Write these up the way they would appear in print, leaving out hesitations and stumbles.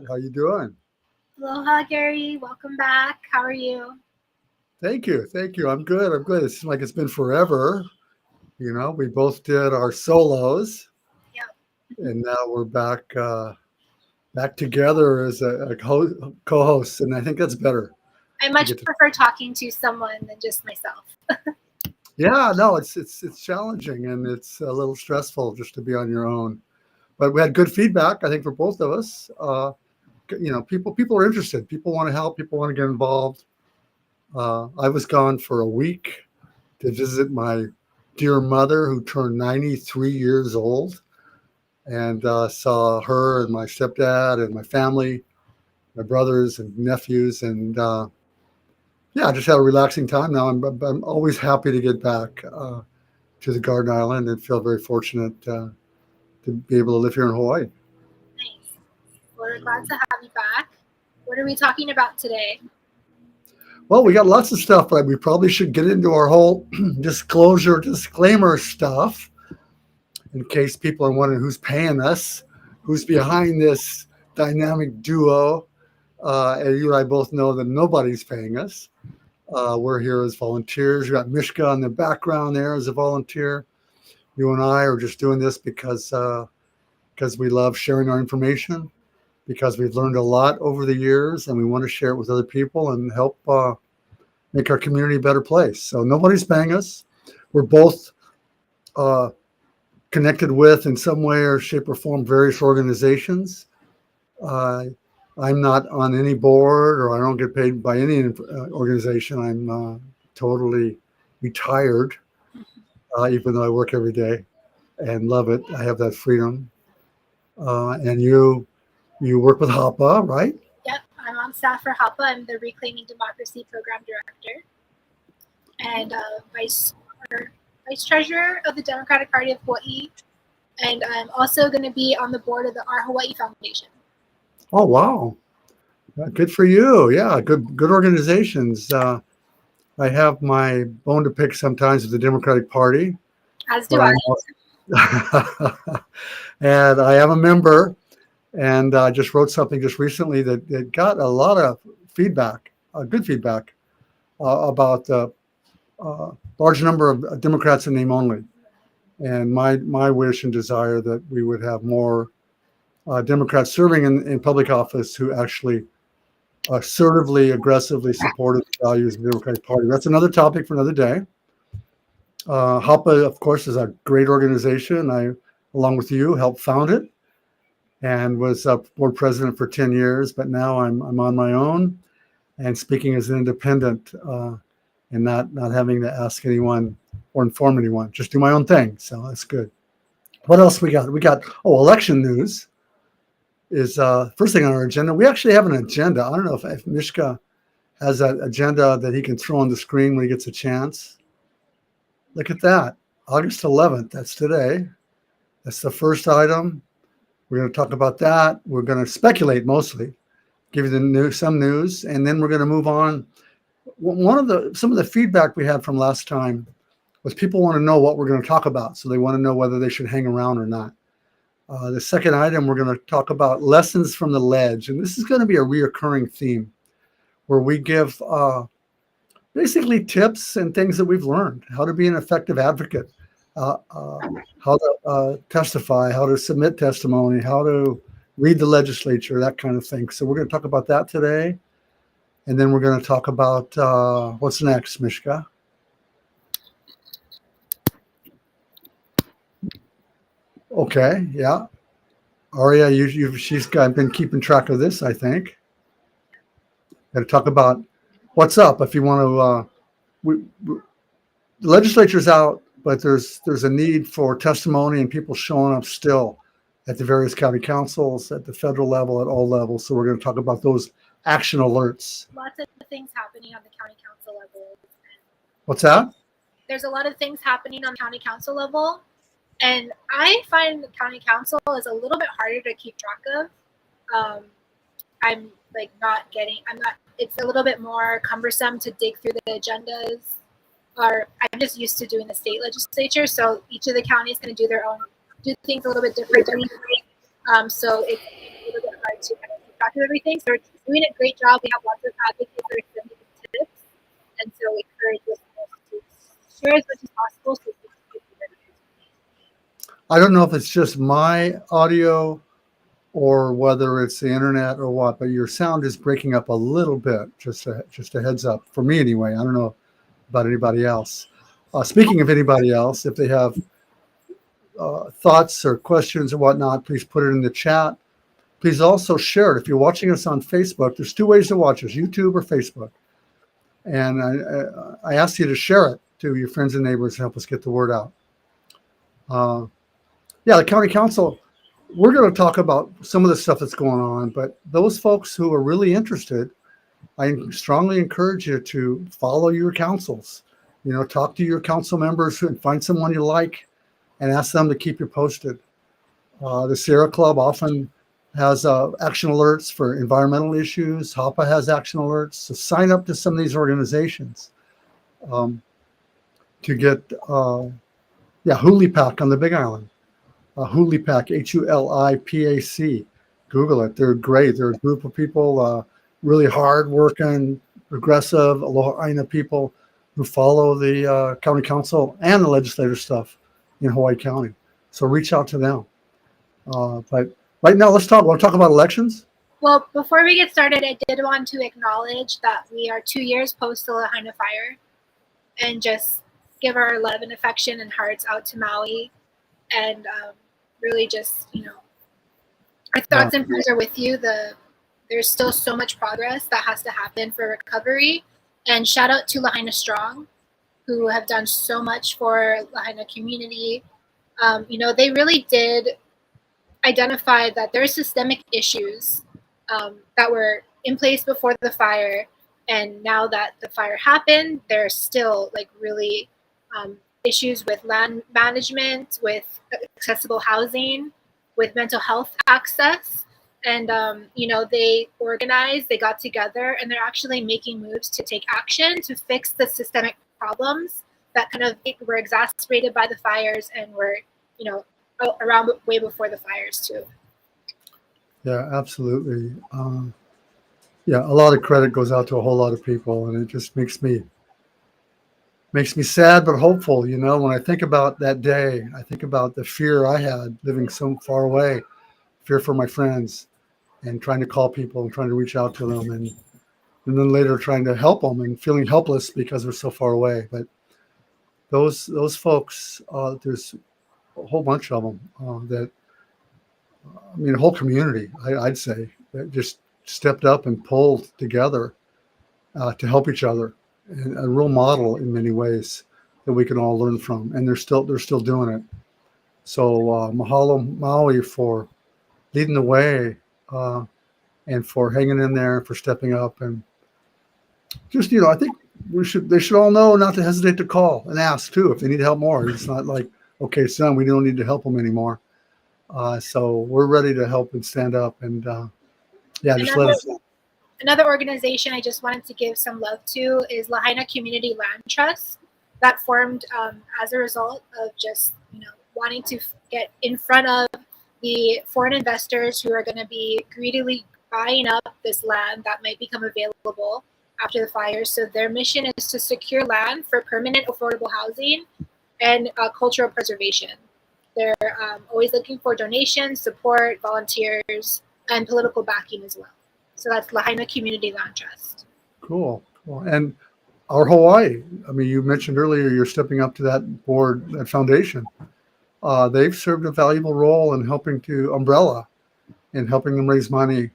How you doing? Aloha, Gary. Welcome back. How are you? Thank you. I'm good. It seems like it's been forever. We both did our solos, Yep. and now we're back together as co-hosts, and I think that's better I to much get to. prefer talking to someone than just myself. Yeah, no, it's challenging and it's a little stressful just to be on your own. But we had good feedback, I think, for both of us. People are interested. People want to help. People want to get involved. I was gone for a week to visit my dear mother who turned 93 years old, and saw her and my stepdad and my family, my brothers and nephews. And yeah, I just had a relaxing time. Now I'm always happy to get back to the Garden Island and feel very fortunate to be able to live here in Hawaii. Nice. Well, we're glad to have you back. What are we talking about today? Well, we got lots of stuff, but we probably should get into our whole disclaimer stuff in case people are wondering who's paying us, who's behind this dynamic duo. And you and I both know that nobody's paying us. We're here as volunteers. You got Mishka in the background there as a volunteer. You and I are just doing this because we love sharing our information, because we've learned a lot over the years, and we want to share it with other people and help make our community a better place. So nobody's paying us. We're both connected with, in some way or shape or form, various organizations. Uh, I'm not on any board, or I don't get paid by any organization. I'm totally retired, even though I work every day and love it. I have that freedom. And you work with HAPA, right? Yep, I'm on staff for HAPA. I'm the Reclaiming Democracy Program Director and Vice Treasurer of the Democratic Party of Hawaii. And I'm also going to be on the board of the Our Hawaii Foundation. Oh, wow. Good for you. Yeah, good organizations. I have my bone to pick sometimes with the Democratic Party. As do I. And I am a member, and I just wrote something just recently that got a lot of feedback, good feedback, about the large number of Democrats in name only. And my wish and desire that we would have more Democrats serving in public office who actually assertively, aggressively supported the values of the Democratic Party. That's another topic for another day. HAPA, of course, is a great organization. I, along with you, helped found it and was board president for 10 years. But now I'm on my own and speaking as an independent, and not having to ask anyone or inform anyone. Just do my own thing. So that's good. What else we got? We got election news is first thing on our agenda. We actually have an agenda. I don't know if Mishka has that agenda that he can throw on the screen when he gets a chance. Look at that. August 11th. That's today. That's the first item. We're going to talk about that. We're going to speculate mostly, give you some news, and then we're going to move on. Some of the feedback we had from last time was people want to know what we're going to talk about. So they want to know whether they should hang around or not. The second item, we're going to talk about lessons from the ledge. And this is going to be a reoccurring theme where we give basically tips and things that we've learned, how to be an effective advocate, how to testify, how to submit testimony, how to read the legislature, that kind of thing. So we're going to talk about that today. And then we're going to talk about what's next, Mishka. Okay, yeah. Aria, she's been keeping track of this, I think. Got to talk about what's up. If you want to, the legislature's out, but there's a need for testimony and people showing up still at the various county councils, at the federal level, at all levels. So we're going to talk about those action alerts. Lots of things happening on the county council level. What's that? There's a lot of things happening on the county council level. And I find the county council is a little bit harder to keep track of. It's a little bit more cumbersome to dig through the agendas. Or I'm just used to doing the state legislature. So each of the counties going to do things a little bit differently. So it's a little bit hard to kind of keep track of everything. So we're doing a great job. We have lots of advocates that are sending tips, and so we encourage listeners to share as much as possible so we can get the word out. I don't know if it's just my audio or whether it's the internet or what, but your sound is breaking up a little bit. Just a heads up for me anyway. I don't know about anybody else. Speaking of anybody else, if they have thoughts or questions or whatnot, please put it in the chat. Please also share it. If you're watching us on Facebook, there's two ways to watch us, YouTube or Facebook. And I ask you to share it to your friends and neighbors to help us get the word out. Yeah, the county council, we're going to talk about some of the stuff that's going on, but those folks who are really interested, I strongly encourage you to follow your councils. You know, talk to your council members and find someone you like and ask them to keep you posted. The Sierra Club often has action alerts for environmental issues. HAPA has action alerts. So sign up to some of these organizations to get, Hulipac on the Big Island. Hulipac, Hulipac. Google it. They're great. They're a group of people, really hard-working, progressive, Aloha Aina people who follow the county council and the legislative stuff in Hawaii County. So reach out to them. But right now, want to talk about elections? Well, before we get started, I did want to acknowledge that we are 2 years post the Lahaina fire and just give our love and affection and hearts out to Maui and really just, our thoughts and prayers are with you. There's still so much progress that has to happen for recovery. And shout out to Lahaina Strong, who have done so much for Lahaina community. They really did identify that there are systemic issues that were in place before the fire. And now that the fire happened, there's still really issues with land management, with accessible housing, with mental health access. And, they organized, they got together, and they're actually making moves to take action to fix the systemic problems that kind of were exacerbated by the fires and were, around way before the fires too. Yeah, absolutely. A lot of credit goes out to a whole lot of people, and it just makes me sad but hopeful. When I think about that day, I think about the fear I had living so far away, fear for my friends, and trying to call people and trying to reach out to them, and then later trying to help them and feeling helpless because we're so far away. But those folks, there's a whole bunch of them a whole community, I'd say, that just stepped up and pulled together to help each other, and a real model in many ways that we can all learn from. And they're still doing it. So mahalo Maui for leading the way and for hanging in there, for stepping up, and just I think they should all know not to hesitate to call and ask too if they need help more. It's not like, okay, son, we don't need to help them anymore. So we're ready to help and stand up, and just let us know. Another organization I just wanted to give some love to is Lahaina Community Land Trust, that formed as a result of just wanting to get in front of the foreign investors who are going to be greedily buying up this land that might become available after the fires. So their mission is to secure land for permanent affordable housing and cultural preservation. They're always looking for donations, support, volunteers, and political backing as well. So that's Lahaina Community Land Trust. Cool. And our Hawaii, you mentioned earlier you're stepping up to that board, that foundation. They've served a valuable role in helping to umbrella and helping them raise money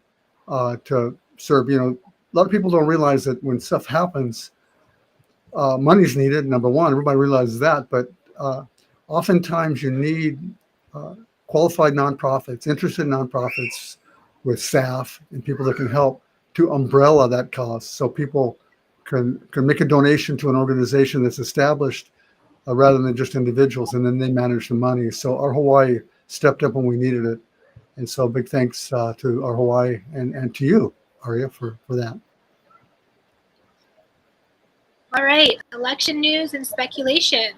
to serve. A lot of people don't realize that when stuff happens, money's needed, number one. Everybody realizes that. But oftentimes you need qualified nonprofits, interested nonprofits with staff and people that can help to umbrella that cause, so people can make a donation to an organization that's established rather than just individuals, and then they manage the money. So our Hawaii stepped up when we needed it. And so big thanks to our Hawaii and to you, Aria, for that. All right, election news and speculation.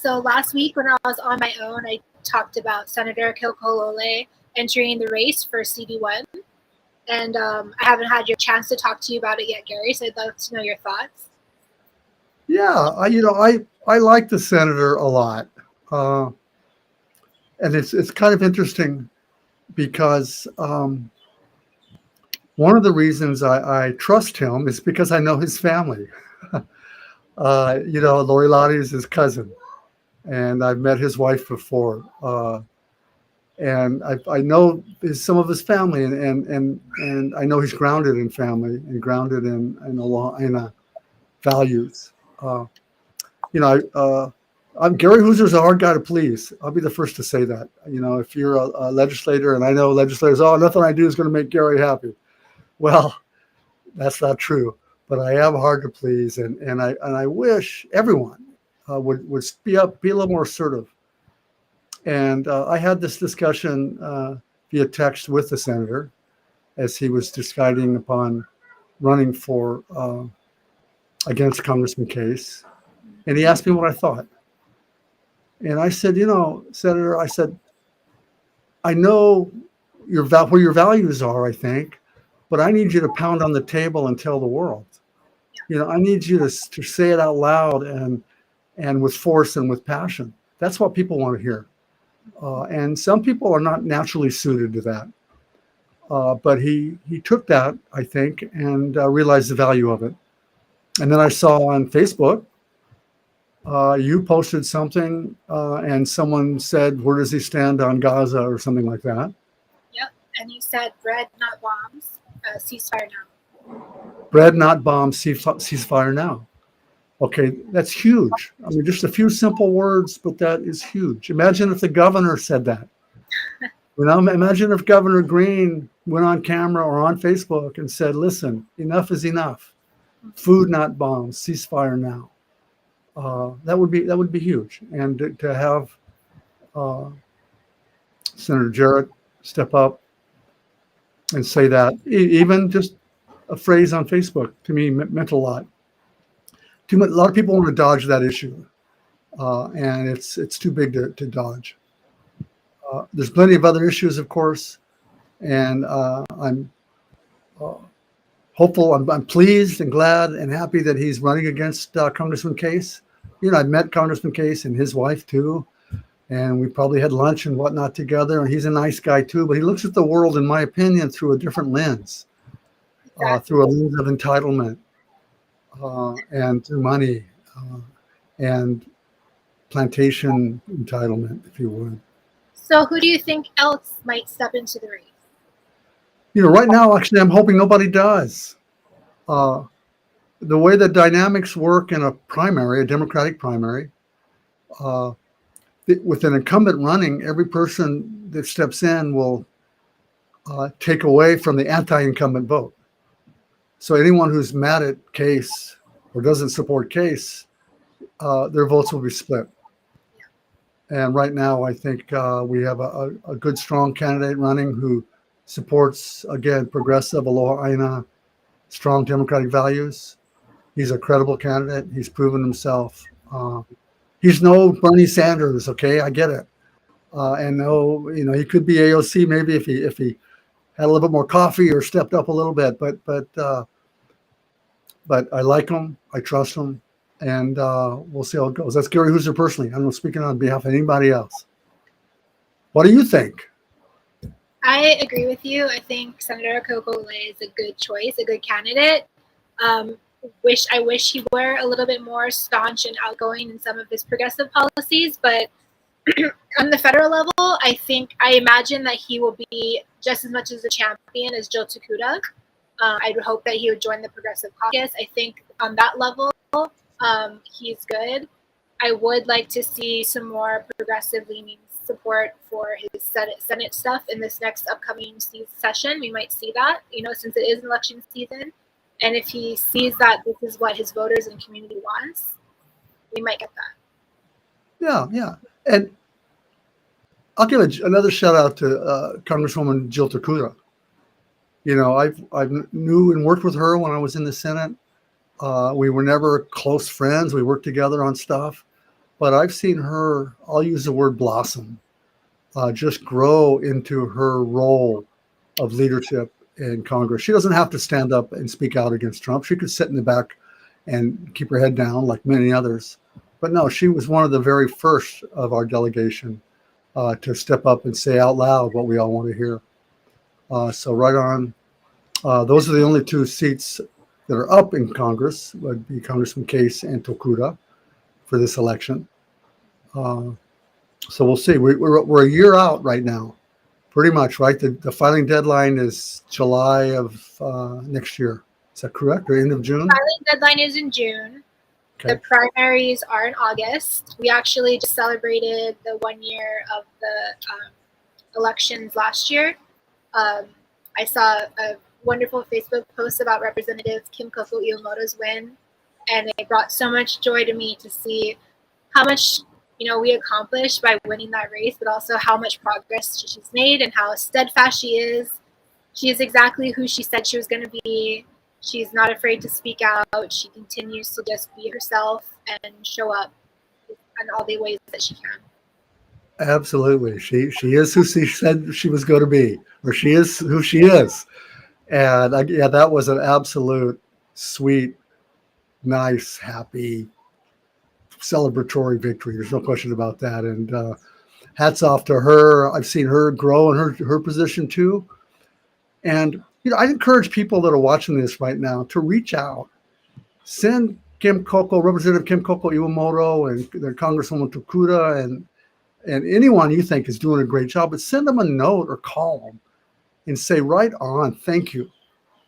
So last week when I was on my own, I talked about Senator Keokalole entering the race for CD1. and I haven't had your chance to talk to you about it yet, Gary. So I'd love to know your thoughts. Yeah, I like the senator a lot, uh, and it's kind of interesting because one of the reasons I trust him is because I know his family. Lori Lottie is his cousin, and I've met his wife before, and I know some of his family, and I know he's grounded in family and grounded in values. Uh, I'm Gary Hoozer's a hard guy to please. I'll be the first to say that. If you're a legislator, and I know legislators, nothing I do is going to make Gary happy. Well, that's not true. But I am hard to please, and I wish everyone would be a little more assertive. And I had this discussion via text with the senator as he was deciding upon running for against Congressman Case, and he asked me what I thought. And I said, Senator, I said, I know where your values are, I think, but I need you to pound on the table and tell the world. I need you to say it out loud and with force and with passion. That's what people want to hear. And some people are not naturally suited to that. But he took that, I think, and realized the value of it. And then I saw on Facebook, you posted something and someone said, where does he stand on Gaza or something like that? Yep. And you said bread, not bombs, ceasefire now. Bread, not bombs, ceasefire now. Okay, that's huge. I mean, just a few simple words, but that is huge. Imagine if the governor said that. Imagine if Governor Green went on camera or on Facebook and said, listen, enough is enough. Food, not bombs, ceasefire now. That would be huge. And to have Senator Jarrett step up and say that, even just a phrase on Facebook, to me meant a lot. A lot of people want to dodge that issue, and it's too big to dodge. There's plenty of other issues, of course, and I'm hopeful. I'm pleased and glad and happy that he's running against Congressman Case. I met Congressman Case and his wife too, and we probably had lunch and whatnot together. And he's a nice guy too, but he looks at the world, in my opinion, through a different lens, through a lens of entitlement. And through money and plantation entitlement, if you would. So who do you think else might step into the race? Right now, actually, I'm hoping nobody does. The way the dynamics work in a primary, a Democratic primary, with an incumbent running, every person that steps in will take away from the anti-incumbent vote. So anyone who's mad at Case or doesn't support Case, their votes will be split. And right now, I think we have a good, strong candidate running who supports, again, progressive, Aloha Aina, strong democratic values. He's a credible candidate. He's proven himself. He's no Bernie Sanders, okay? I get it. And no, he could be AOC maybe if he had a little bit more coffee or stepped up a little bit, but I like him, I trust him, and we'll see how it goes. That's Gary Hoozer personally. I'm not speaking on behalf of anybody else. What do you think? I agree with you. I think Senator Kokole is a good choice, a good candidate. I wish he were a little bit more staunch and outgoing in some of his progressive policies, but on the federal level, I imagine that he will be just as much as a champion as Joe Takuda. I would hope that he would join the Progressive Caucus. I think on that level, he's good. I would like to see some more progressive-leaning support for his Senate stuff in this next upcoming session. We might see that, since it is election season. And if he sees that this is what his voters and community wants, we might get that. Yeah. And I'll give another shout out to Congresswoman Jill Takuda. I knew and worked with her when I was in the Senate. We were never close friends. We worked together on stuff. But I've seen her, I'll use the word blossom, just grow into her role of leadership in Congress. She doesn't have to stand up and speak out against Trump. She could sit in the back and keep her head down like many others. But no, she was one of the very first of our delegation to step up and say out loud what we all want to hear. So right on. Those are the only two seats that are up in Congress, would be Congressman Case and Tokuda for this election. So we'll see. We're a year out right now, pretty much, right? The filing deadline is July of next year. Is that correct? Or end of June? Filing deadline is in June. Okay. The primaries are in August. We actually just celebrated the 1 year of the elections last year. I saw a wonderful Facebook post about Representative Kim Koko Iwamoto's win, and it brought so much joy to me to see how much we accomplished by winning that race, but also how much progress she's made and how steadfast she is. She is exactly who she said she was going to be. She's not afraid to speak out. She continues to just be herself and show up in all the ways that she can. Absolutely. She is who she said she was going to be, or she is who she is. And that was an absolute sweet, nice, happy, celebratory victory. There's no question about that. And hats off to her. I've seen her grow in her position too. And I'd encourage people that are watching this right now to reach out, send Representative Kim Koko Iwamoto and Congresswoman Tokuda and anyone you think is doing a great job, but send them a note or call them and say, right on, thank you.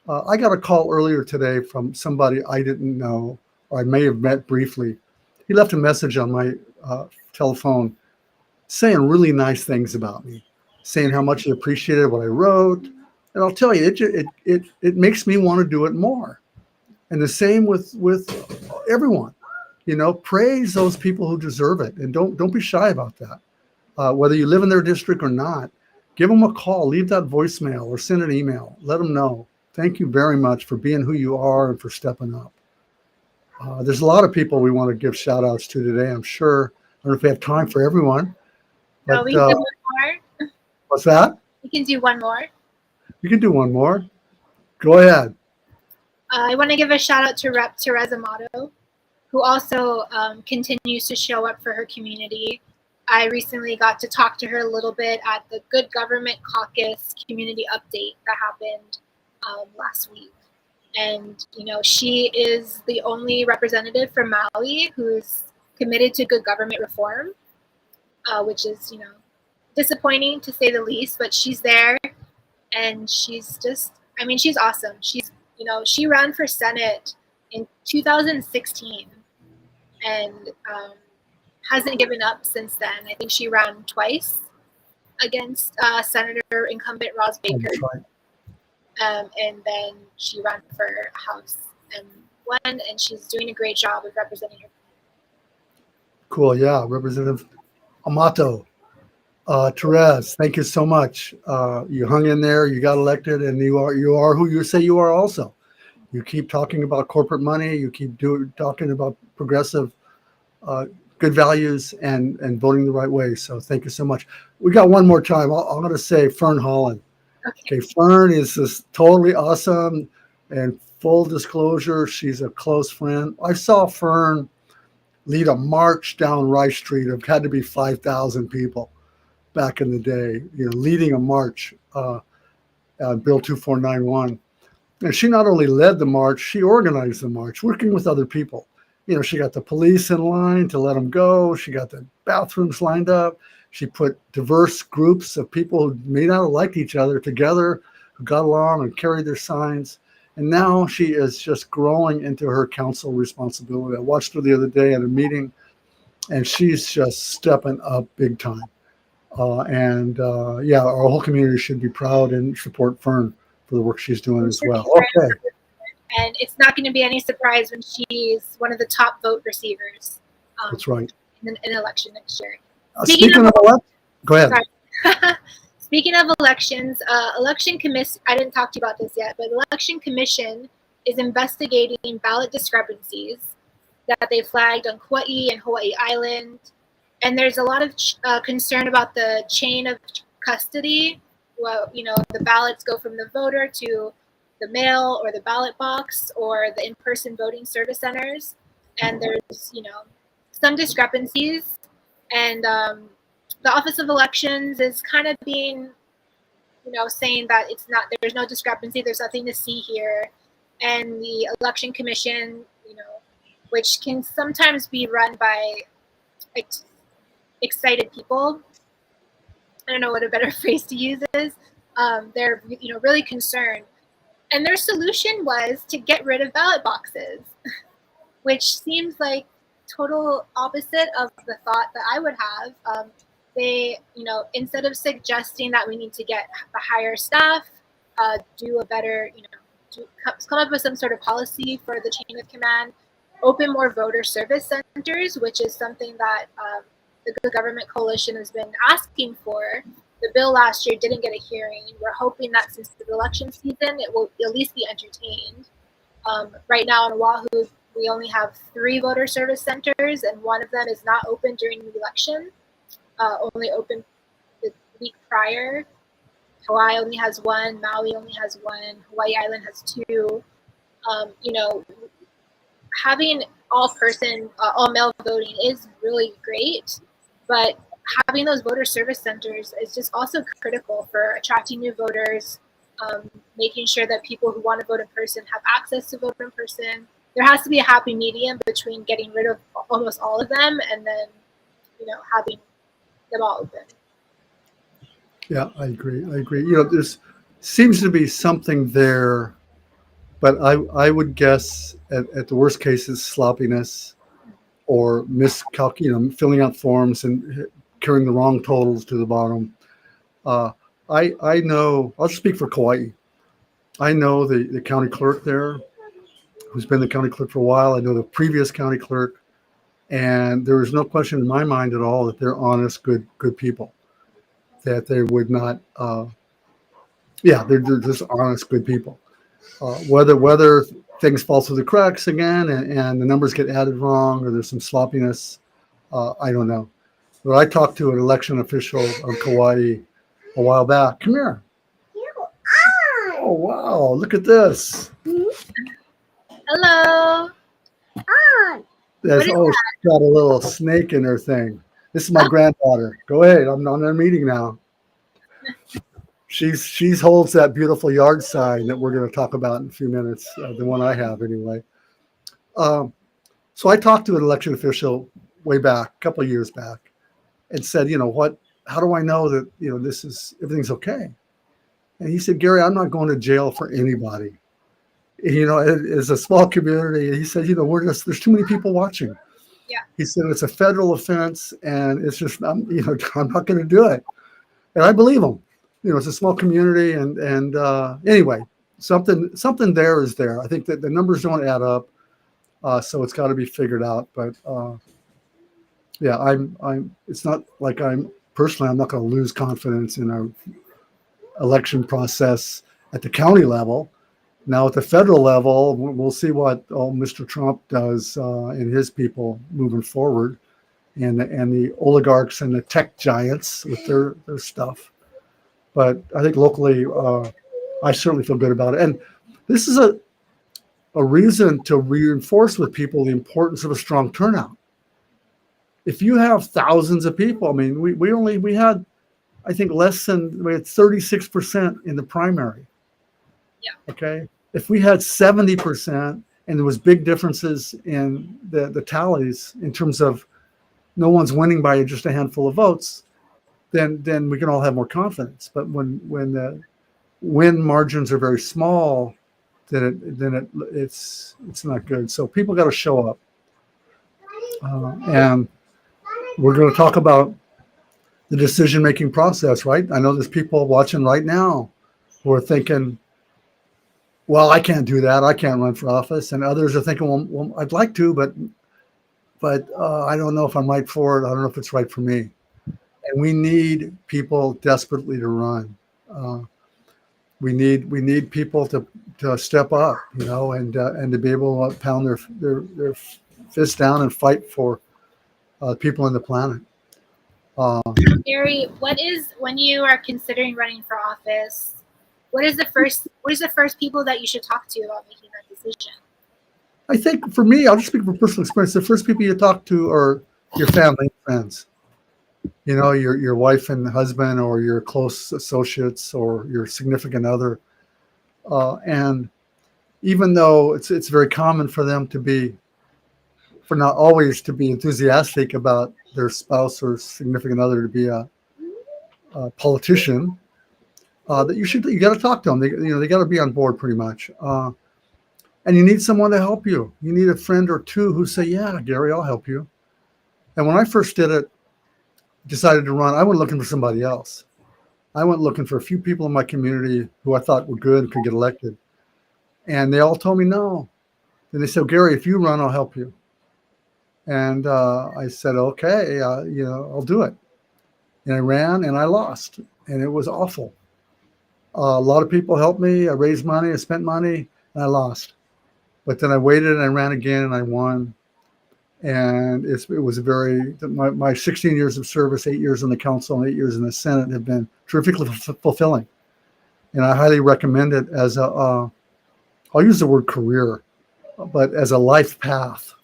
I got a call earlier today from somebody I didn't know, or I may have met briefly. He left a message on my telephone saying really nice things about me, saying how much he appreciated what I wrote. And I'll tell you, it makes me want to do it more. And the same with everyone. Praise those people who deserve it, and don't be shy about that. Whether you live in their district or not, give them a call, leave that voicemail, or send an email. Let them know. Thank you very much for being who you are and for stepping up. There's a lot of people we want to give shout outs to today, I'm sure. I don't know if we have time for everyone. But, we can do one more. What's that? We can do one more. You can do one more. Go ahead. I want to give a shout out to Rep. Teresa Mato, who also continues to show up for her community. I recently got to talk to her a little bit at the Good Government Caucus community update that happened last week. And, she is the only representative from Maui who's committed to good government reform, which is, disappointing to say the least, but she's there and she's she's awesome. She ran for Senate in 2016 and hasn't given up since then. I think she ran twice against Senator incumbent Ross Baker. That's right. And then she ran for House and won, and she's doing a great job of representing her. Cool, yeah, Representative Amato. Therese, thank you so much. You hung in there, you got elected, and you are who you say you are also. You keep talking about corporate money, you keep talking about progressive good values and voting the right way. So thank you so much. We got one more time. I'm going to say Fern Holland. Okay, Fern is just totally awesome, and full disclosure, she's a close friend. I saw Fern lead a march down Rice Street. It had to be 5,000 people back in the day, leading a march, Bill 2491. And she not only led the march, she organized the march, working with other people. She got the police in line to let them go. She got the bathrooms lined up. She put diverse groups of people who may not have liked each other together, who got along and carried their signs. And now she is just growing into her council responsibility. I watched her the other day at a meeting, and she's just stepping up big time. Our whole community should be proud and support Fern for the work she's doing as well. Okay. And it's not going to be any surprise when she's one of the top vote receivers. That's right. In an election next year. Speaking of elections, go ahead. Speaking of elections, election commission. I didn't talk to you about this yet, but election commission is investigating ballot discrepancies that they flagged on Kauai and Hawaii Island, and there's a lot of concern about the chain of custody well, the ballots go from the voter to the mail or the ballot box or the in-person voting service centers, and there's some discrepancies, and the Office of Elections is kind of being saying that there's no discrepancy, there's nothing to see here, and the Election Commission, which can sometimes be run by excited people. I don't know what a better phrase to use is. They're really concerned, and their solution was to get rid of ballot boxes, which seems like total opposite of the thought that I would have. They, instead of suggesting that we need to get a higher staff, do a better, come up with some sort of policy for the chain of command, open more voter service centers, which is something that the Good Government Coalition has been asking for. The bill last year didn't get a hearing. We're hoping that since the election season, it will at least be entertained. Right now in Oahu, we only have 3 voter service centers, and one of them is not open during the election, only open the week prior. Hawaii only has 1, Maui only has 1, Hawaii Island has 2. Having all male voting is really great, but having those voter service centers is just also critical for attracting new voters, making sure that people who want to vote in person have access to vote in person. There has to be a happy medium between getting rid of almost all of them and then, having them all open. Yeah, I agree. There's seems to be something there, but I would guess at the worst cases, sloppiness or filling out forms and carrying the wrong totals to the bottom. I know, I'll speak for Kauai. I know the county clerk there, who's been the county clerk for a while. I know the previous county clerk, and there is no question in my mind at all that they're honest, good people. That they would not, they're just honest, good people. Whether things fall through the cracks again and the numbers get added wrong or there's some sloppiness, I don't know. But I talked to an election official on Kauai a while back. Come here. Oh, wow. Look at this. Hello. She's got a little snake in her thing. This is my granddaughter. Go ahead. I'm on a meeting now. She holds that beautiful yard sign that we're going to talk about in a few minutes, the one I have anyway. So I talked to an election official way back, a couple of years back, and said, how do I know that, everything's okay? And he said, Gary, I'm not going to jail for anybody. It's a small community. He said, there's too many people watching. Yeah. He said, it's a federal offense and it's just, I'm not going to do it. And I believe him. It's a small community and anyway, something there is there. I think that the numbers don't add up. So it's got to be figured out. But it's not like I'm not going to lose confidence in our election process at the county level. Now at the federal level, we'll see what Mr. Trump does and his people moving forward, and the oligarchs and the tech giants with their stuff. But I think locally, I certainly feel good about it. And this is a reason to reinforce with people the importance of a strong turnout. If you have thousands of people, I mean, we had, I think we had 36% in the primary. Yeah. Okay. If we had 70% and there was big differences in the tallies in terms of no one's winning by just a handful of votes, then we can all have more confidence. But when the win margins are very small, then it's not good. So people got to show up, and we're going to talk about the decision-making process, right? I know there's people watching right now who are thinking, well, I can't do that. I can't run for office. And others are thinking, well I'd like to, but I don't know if I'm right for it. I don't know if it's right for me. And we need people desperately to run. We need people to step up, and to be able to pound their fists down and fight for people on the planet. Gary, when you are considering running for office, what is the first people that you should talk to about making that decision? I think for me, I'll just speak from personal experience. The first people you talk to are your family and friends. You know, your wife and husband, or your close associates, or your significant other. And even though it's very common for them for not always to be enthusiastic about their spouse or significant other to be a politician, that you got to talk to them. They got to be on board pretty much. And you need someone to help you. You need a friend or two who say, "Yeah, Gary, I'll help you." And when I first decided to run, I went looking for somebody else. I went looking for a few people in my community who I thought were good and could get elected. And they all told me no. And they said, "Gary, if you run, I'll help you." And I said, "Okay, I'll do it." And I ran and I lost. And it was awful. A lot of people helped me. I raised money, I spent money, and I lost. But then I waited and I ran again and I won. And it was my 16 years of service, 8 years in the council and 8 years in the Senate have been terrifically fulfilling. And I highly recommend it as I'll use the word career, but as a life path,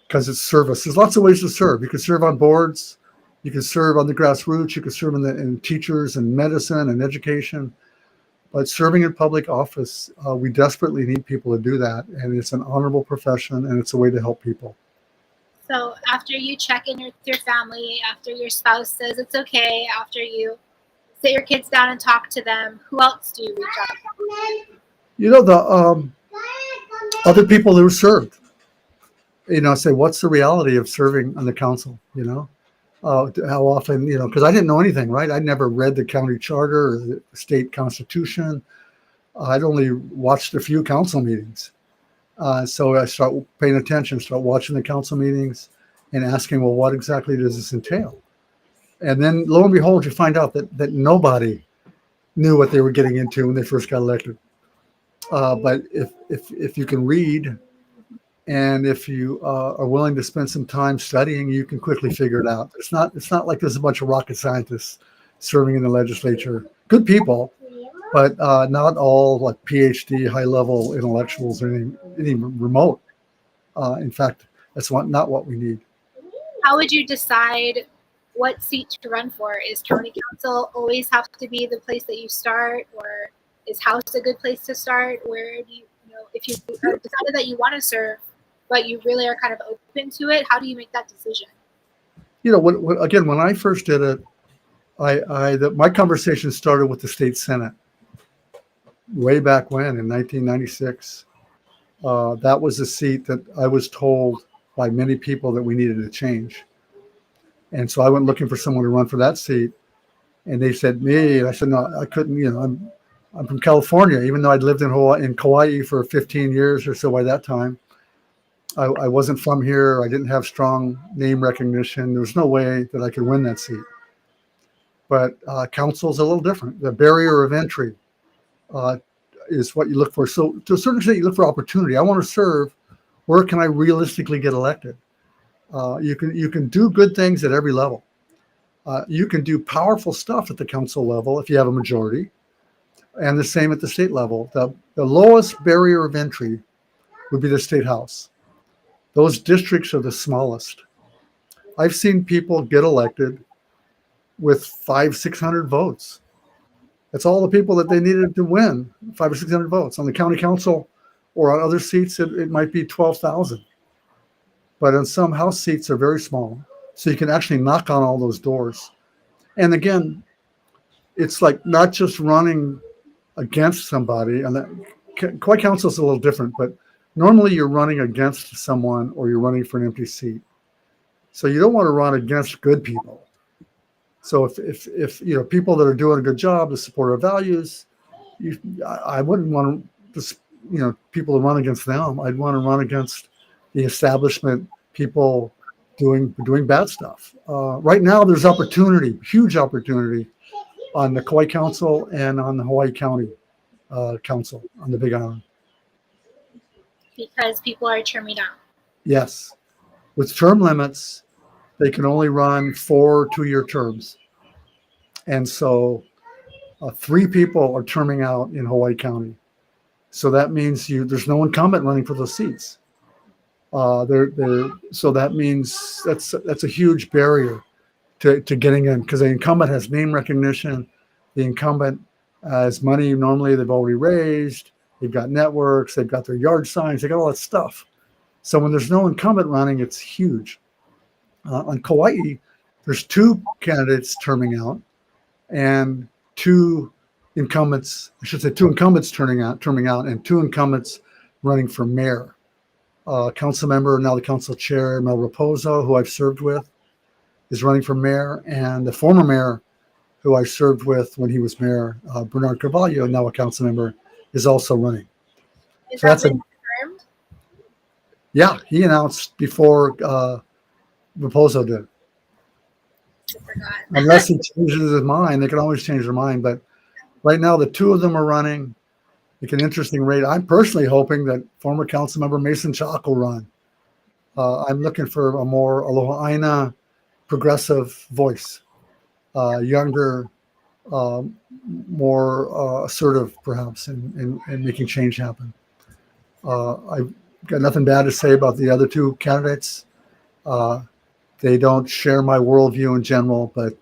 because it's service. There's lots of ways to serve. You can serve on boards, you can serve on the grassroots, you can serve in teachers and medicine and education. But serving in public office, we desperately need people to do that. And it's an honorable profession, and it's a way to help people. So after you check in with your family, after your spouse says it's okay, after you sit your kids down and talk to them, who else do you reach out to? The other people who served, say, what's the reality of serving on the council? How often, because I didn't know anything, right? I'd never read the county charter or the state constitution. I'd only watched a few council meetings. So I start paying attention, start watching the council meetings and asking, well, what exactly does this entail? And then lo and behold, you find out that nobody knew what they were getting into when they first got elected. But if you can read, and if you are willing to spend some time studying, you can quickly figure it out. It's not like there's a bunch of rocket scientists serving in the legislature. Good people, but not all like PhD, high-level intellectuals or any remote. In fact, that's not what we need. How would you decide what seat to run for? Is county council always have to be the place that you start, or is House a good place to start? Where do if you decided that you want to serve, but you really are kind of open to it, how do you make that decision? When I first did it, my conversation started with the state Senate way back when in 1996. That was a seat that I was told by many people that we needed to change. And so I went looking for someone to run for that seat. And they said me, and I said, no, I couldn't, I'm from California, even though I'd lived in Kauai for 15 years or so by that time. I wasn't from here. I didn't have strong name recognition. There was no way that I could win that seat. But council's a little different. The barrier of entry is what you look for. So to a certain extent, you look for opportunity. I want to serve. Where can I realistically get elected? You can do good things at every level. You can do powerful stuff at the council level if you have a majority, and the same at the state level. The lowest barrier of entry would be the state house. Those districts are the smallest. I've seen people get elected with 500-600 votes. That's all the people that they needed to win, 500 or 600 votes. On the county council or on other seats, it might be 12,000. But on some house seats, they're very small. So you can actually knock on all those doors. And again, it's like not just running against somebody. And Kauai council is a little different, but normally you're running against someone or you're running for an empty seat. So you don't want to run against good people. So if people that are doing a good job to support our values, I wouldn't want people to run against them. I'd want to run against the establishment people doing bad stuff. Right now, there's opportunity, huge opportunity, on the Kauai Council and on the Hawaii County Council on the Big Island. Because people are terming out. Yes, with term limits, they can only run 4 2-year terms. And so 3 people are terming out in Hawaii County. So that means there's no incumbent running for those seats. So that means that's a huge barrier to getting in, because the incumbent has name recognition. The incumbent has money normally they've already raised. They've got networks. They've got their yard signs. They got all that stuff. So when there's no incumbent running, it's huge. On Kauai, there's 2 candidates terming out, and 2 incumbents. I should say 2 incumbents terming out, and 2 incumbents running for mayor. Council member, now the council chair, Mel Raposo, who I've served with, is running for mayor, and the former mayor, who I served with when he was mayor, Bernard Carvalho, now a council member, is also running. Is So that that's been confirmed? Yeah, he announced before Raposo did. I forgot. Unless he changes his mind, they can always change their mind. But right now, the 2 of them are running. It's an interesting rate. I'm personally hoping that former council member Mason Chalk will run. I'm looking for a more Aloha Aina progressive voice, younger, more assertive, perhaps, in making change happen. I've got nothing bad to say about the other 2 candidates. They don't share my worldview in general, but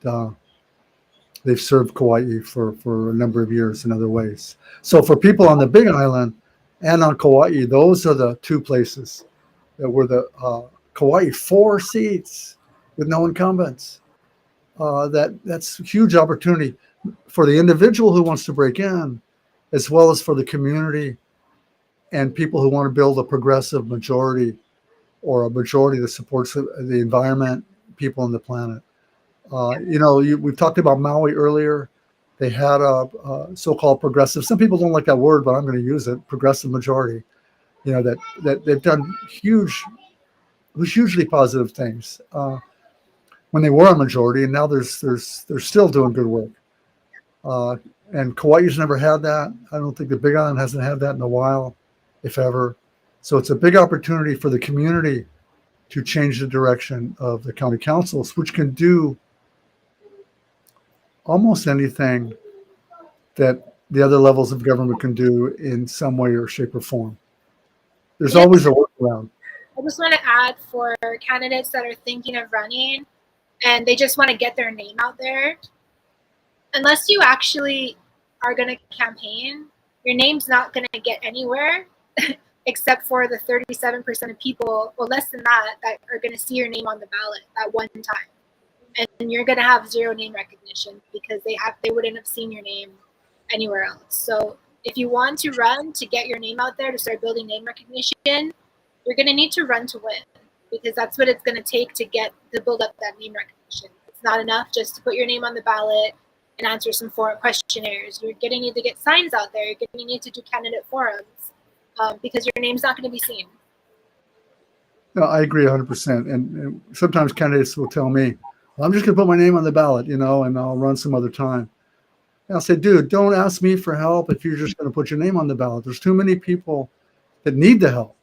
they've served Kauai for a number of years in other ways. So for people on the Big Island and on Kauai, those are the 2 places that were the Kauai 4 seats with no incumbents. That's a huge opportunity for the individual who wants to break in, as well as for the community and people who want to build a progressive majority, or a majority that supports the environment, people, and the planet. We've talked about Maui earlier. They had a so-called progressive. Some people don't like that word, but I'm going to use it. Progressive majority. That they've done hugely positive things when they were a majority, and now they're still doing good work. And Kauai's never had that. I don't think the Big Island hasn't had that in a while, if ever. So it's a big opportunity for the community to change the direction of the county councils, which can do almost anything that the other levels of government can do in some way or shape or form. There's always a workaround. I just want to add, for candidates that are thinking of running and they just want to get their name out there, unless you actually are going to campaign, your name's not going to get anywhere except for the 37% of people, or less than that are going to see your name on the ballot at one time. And you're going to have 0 name recognition because they wouldn't have seen your name anywhere else. So if you want to run to get your name out there, to start building name recognition, you're going to need to run to win, because that's what it's going to take to build up that name recognition. It's not enough just to put your name on the ballot and answer some forum questionnaires. You're going to need to get signs out there. You're going to need to do candidate forums, because your name's not going to be seen. No, I agree 100%. And sometimes candidates will tell me, well, I'm just going to put my name on the ballot, and I'll run some other time. And I'll say, dude, don't ask me for help if you're just going to put your name on the ballot. There's too many people that need the help,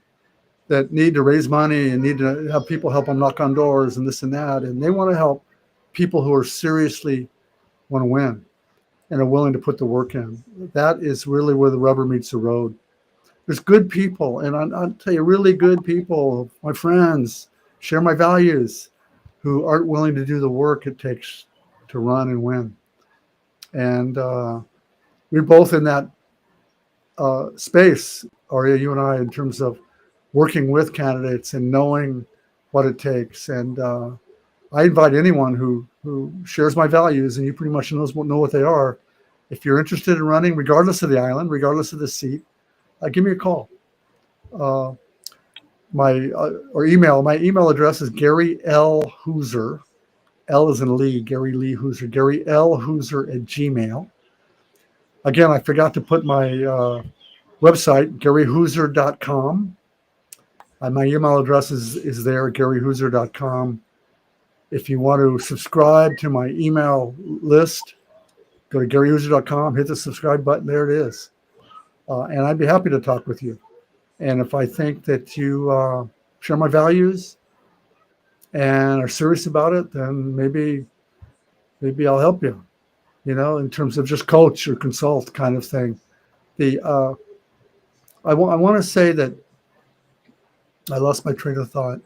that need to raise money and need to have people help them knock on doors and this and that. And they want to help people who are seriously want to win and are willing to put the work in. That is really where the rubber meets the road. There's good people, and I'll tell you, really good people, my friends, share my values, who aren't willing to do the work it takes to run and win. And we're both in that space, Aria, you and I, in terms of working with candidates and knowing what it takes. And I invite anyone who shares my values, and you pretty much know what they are. If you're interested in running, regardless of the island, regardless of the seat, give me a call. Or email. My email address is Gary L. Hooser. L is in Lee, Gary Lee Hooser, Gary L. Hooser at Gmail. Again, I forgot to put my website, GaryHooser.com. My email address is there, GaryHooser.com. If you want to subscribe to my email list, go to GaryHooser.com, hit the subscribe button. There it is. And I'd be happy to talk with you. And if I think that you share my values and are serious about it, then maybe I'll help you, in terms of just coach or consult kind of thing. The I want to say that I lost my train of thought.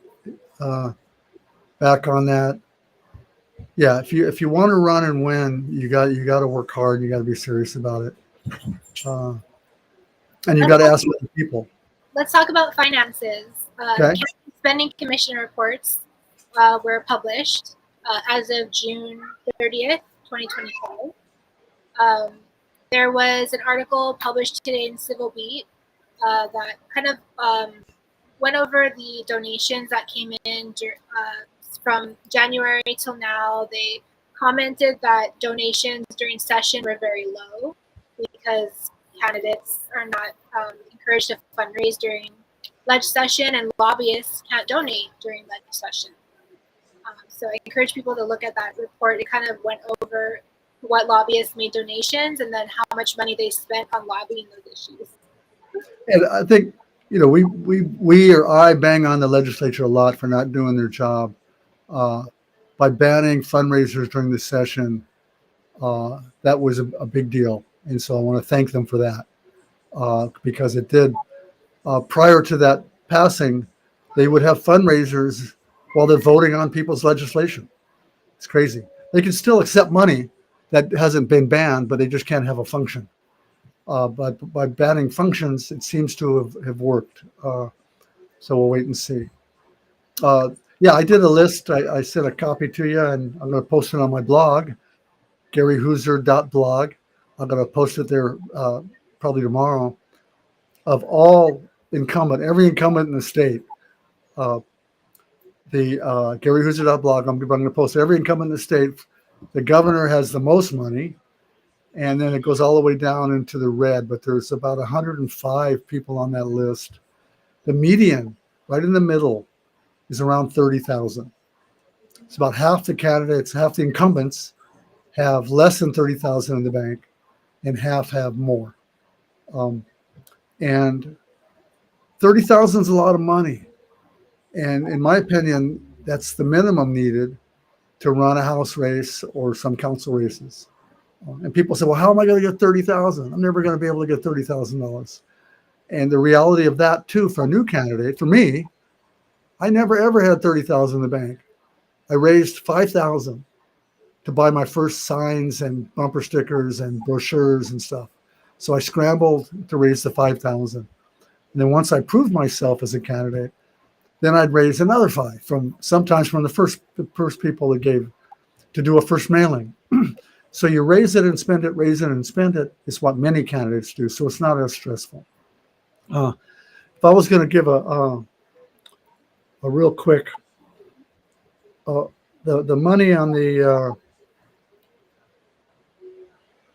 Back on that. Yeah, if you want to run and win, you got to work hard. You got to be serious about it, and you got to ask other people. Let's talk about finances. Okay. Spending commission reports were published as of June 30th, 2025. There was an article published today in Civil Beat that kind of went over the donations that came in from January till now. They commented that donations during session were very low because candidates are not encouraged to fundraise during ledge session, and lobbyists can't donate during ledge session. So I encourage people to look at that report. It kind of went over what lobbyists made donations and then how much money they spent on lobbying those issues. And I think, we or I bang on the legislature a lot for not doing their job by banning fundraisers during the session. That was a big deal. And so I want to thank them for that because it did. Prior to that passing, they would have fundraisers while they're voting on people's legislation. It's crazy. They can still accept money that hasn't been banned, but they just can't have a function. But by banning functions, it seems to have worked. So we'll wait and see. Yeah, I did a list. I sent a copy to you, and I'm going to post it on my blog, GaryHooser.blog. I'm going to post it there probably tomorrow, of all every incumbent in the state. The GaryHooser.blog, I'm going to post every incumbent in the state. The governor has the most money, and then it goes all the way down into the red, but there's about 105 people on that list. The median, right in the middle, is around 30,000. It's about half the candidates, half the incumbents have less than 30,000 in the bank, and half have more. And 30,000 is a lot of money. And in my opinion, that's the minimum needed to run a House race or some council races. And people say, well, how am I going to get 30,000? I'm never going to be able to get $30,000. And the reality of that too, for a new candidate, for me, I never ever had 30,000 in the bank. I raised 5,000 to buy my first signs and bumper stickers and brochures and stuff. So I scrambled to raise the 5,000. And then once I proved myself as a candidate, then I'd raise another 5 sometimes from the first people that gave to do a first mailing. So you raise it and spend it, raise it and spend it. It's what many candidates do. So it's not as stressful. If I was going to give a real quick, the money on the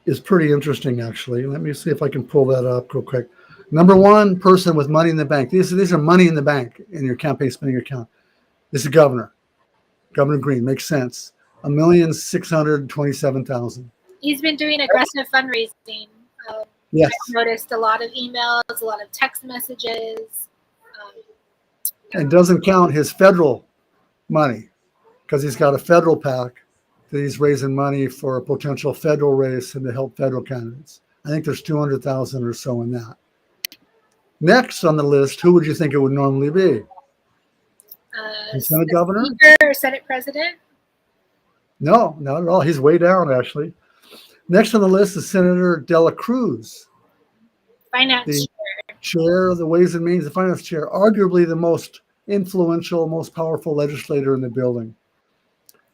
is pretty interesting, actually. Let me see if I can pull that up real quick. Number one person with money in the bank. These are money in the bank in your campaign spending account. This is Governor Green. Makes sense. $1,627,000. He's been doing aggressive fundraising. Yes. I've noticed a lot of emails, a lot of text messages. And doesn't count his federal money because he's got a federal PAC that he's raising money for a potential federal race and to help federal candidates. I think there's 200,000 or so in that. Next on the list, who would you think it would normally be? Senate governor? Speaker or Senate president? No, not at all. He's way down, actually. Next on the list is Senator Dela Cruz. Finance chair of the Ways and Means, the finance chair, arguably the most influential, most powerful legislator in the building.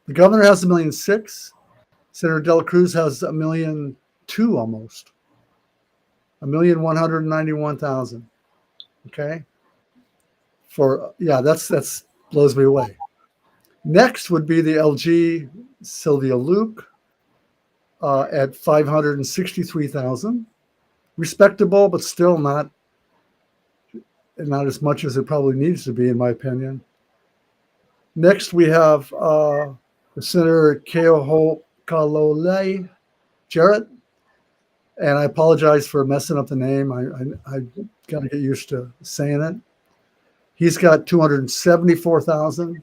The governor has $1.6 million. Senator Dela Cruz has $1.2 million almost. $1,191,000. Okay. That's blows me away. Next would be the LG Sylvia Luke at $563,000. Respectable, but still not as much as it probably needs to be, in my opinion. Next, we have Senator Keohkalole Jarrett. And I apologize for messing up the name. I got to get used to saying it. He's got $274,000.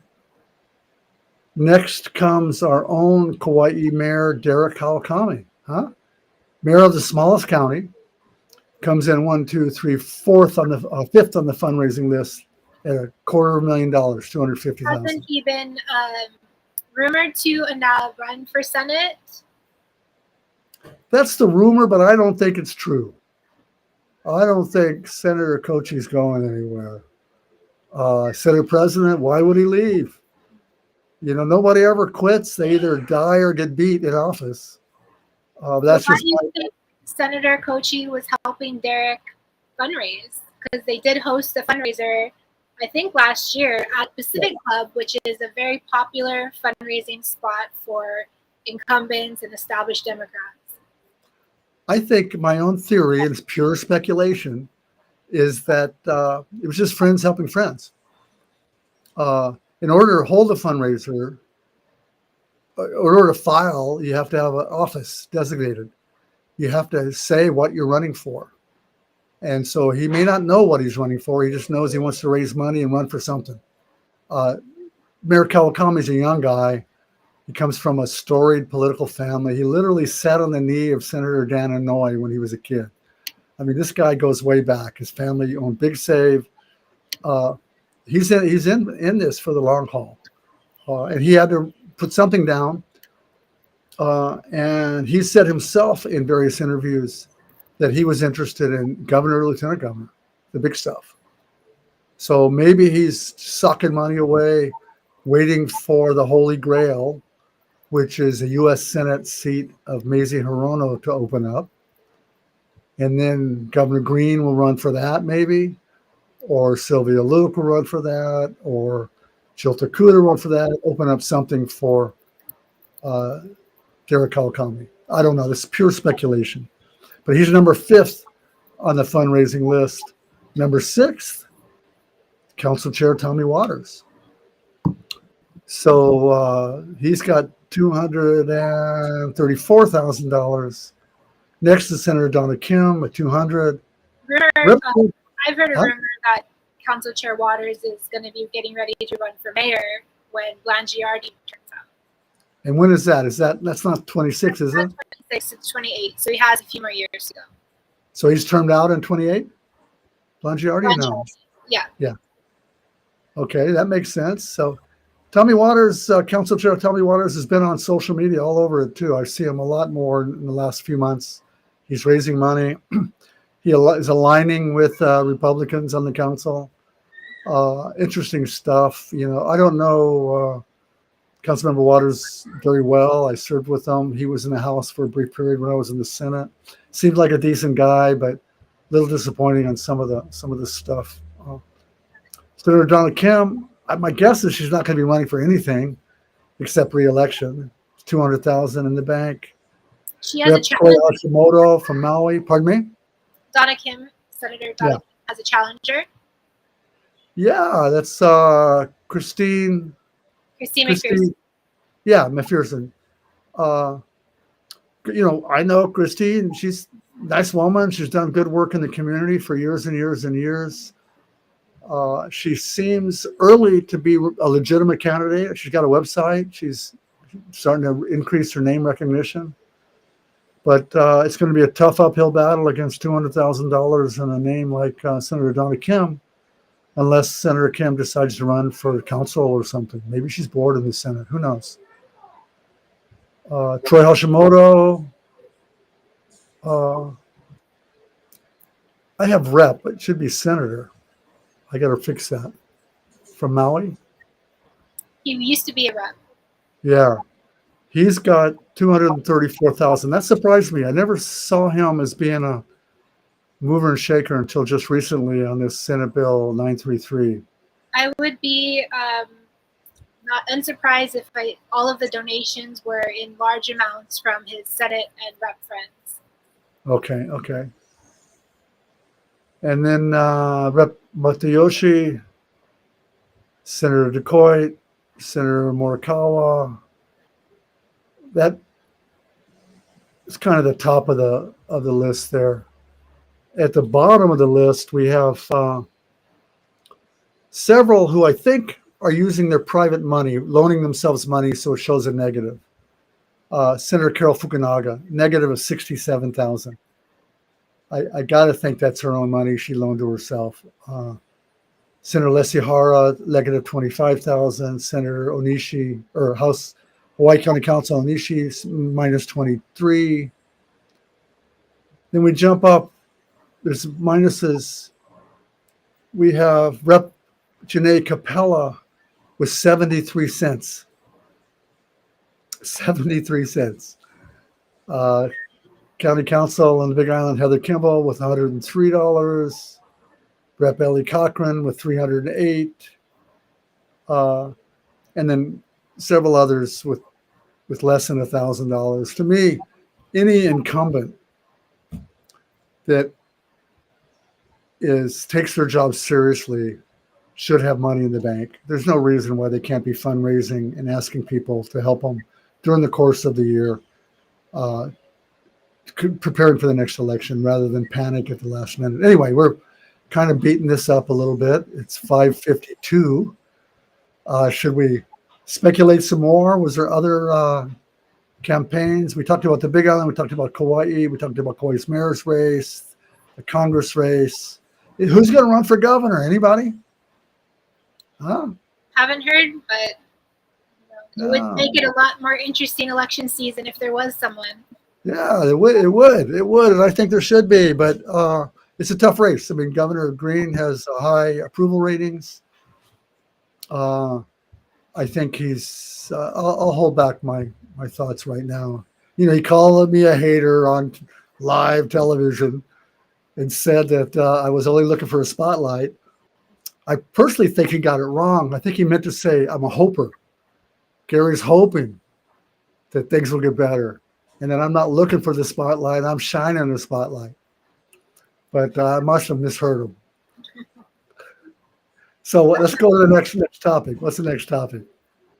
Next comes our own Kauai Mayor, Derek Kawakami, huh? Mayor of the smallest county, comes in one, two, three, fifth on the fundraising list at $250,000, 250,000. Hasn't he been rumored to now run for Senate? That's the rumor, but I don't think it's true. I don't think Senator Kochi's going anywhere. Senate President, why would he leave? You know, nobody ever quits. They either die or get beat in office. That's Why just do you think Senator Kochi was helping Derek fundraise? Because they did host a fundraiser, I think last year at Pacific Club, which is a very popular fundraising spot for incumbents and established Democrats. I think my own theory, and it's pure speculation, is that it was just friends helping friends. In order to hold a fundraiser, in order to file, you have to have an office designated. You have to say what you're running for. And so he may not know what he's running for. He just knows he wants to raise money and run for something. Mayor Kawakami is a young guy. He comes from a storied political family. He literally sat on the knee of Senator Dan Inouye when he was a kid. I mean, this guy goes way back. His family owned Big Save. He's in this for the long haul. And he had to put something down. And he said himself in various interviews that he was interested in governor, lieutenant governor, the big stuff. So maybe he's sucking money away, waiting for the Holy Grail, which is a U.S. Senate seat of Mazie Hirono to open up. And then Governor Green will run for that maybe, or Sylvia Luke will run for that, or Jill Takuda will run for that, open up something for Derek Kawakami. I don't know. This is pure speculation. But he's number 5th on the fundraising list. Number 6th, Council Chair Tommy Waters. So he's got $234,000. Next is Senator Donna Kim at $200,000. I've heard a rumor that Council Chair Waters is going to be getting ready to run for mayor when Blangiardi turns out. And when is that? That's not 26, is it? 26, it's 28. So he has a few more years to go. So he's termed out in 28? Blangiardi? No. Yeah. Yeah. Okay, that makes sense. So Tommy Waters, Council Chair Tommy Waters has been on social media all over it too. I see him a lot more in the last few months. He's raising money. He is aligning with Republicans on the council. Interesting stuff. You know, I don't know Councilmember Waters very well. I served with him. He was in the House for a brief period when I was in the Senate. Seemed like a decent guy, but a little disappointing on some of the stuff. Senator Donna Kim, my guess is she's not going to be running for anything except re-election. $200,000 in the bank. She has a Troy challenger. Hashimoto from Maui. Pardon me? Donna Kim, Senator Donna Kim has a challenger. Yeah, that's Christine McPherson. Yeah, McPherson. You know, I know Christine. She's a nice woman. She's done good work in the community for years and years and years. She seems early to be a legitimate candidate. She's got a website. She's starting to increase her name recognition. But it's going to be a tough uphill battle against $200,000 in a name like Senator Donna Kim, unless Senator Kim decides to run for council or something. Maybe she's bored in the Senate. Who knows? Troy Hashimoto. I have rep. It should be senator. I got to fix that. From Maui? He used to be a rep. Yeah. He's got $234,000. That surprised me. I never saw him as being a mover and shaker until just recently on this Senate Bill 933. I would be not unsurprised if all of the donations were in large amounts from his Senate and rep friends. Okay. And then Rep. Matayoshi, Senator DeCoit, Senator Morikawa. That is kind of the top of the list there. At the bottom of the list, we have several who I think are using their private money, loaning themselves money, so it shows a negative. Senator Carol Fukunaga, negative of 67,000. I got to think that's her own money she loaned to herself. Senator Leslie Hara, negative 25,000. Senator Onishi, or House Hawaii County Council Onishi, minus 23. Then we jump up. There's minuses. We have Rep. Janae Capella with 73 cents. 73 cents. County Council on the Big Island, Heather Kimball with $103. Rep. Ellie Cochran with 308. And then several others with less than $1,000. To me, any incumbent that takes their job seriously should have money in the bank. There's no reason why they can't be fundraising and asking people to help them during the course of the year, preparing for the next election rather than panic at the last minute. Anyway, we're kind of beating this up a little bit. It's 5:52. Should we speculate some more? Was there other campaigns? We talked about the Big Island. We talked about Kauai. We talked about Kauai's mayor's race, the Congress race. Who's going to run for governor? Anybody? Huh? Haven't heard, but it would make it a lot more interesting election season if there was someone. Yeah, it would, and I think there should be, but it's a tough race. I mean, Governor Green has high approval ratings. I think he's. I'll hold back my thoughts right now. You know, he called me a hater on live television and said that I was only looking for a spotlight. I personally think he got it wrong. I think he meant to say, I'm a hoper. Gary's hoping that things will get better. And then I'm not looking for the spotlight. I'm shining the spotlight. But I must have misheard him. So let's go to the next topic. What's the next topic?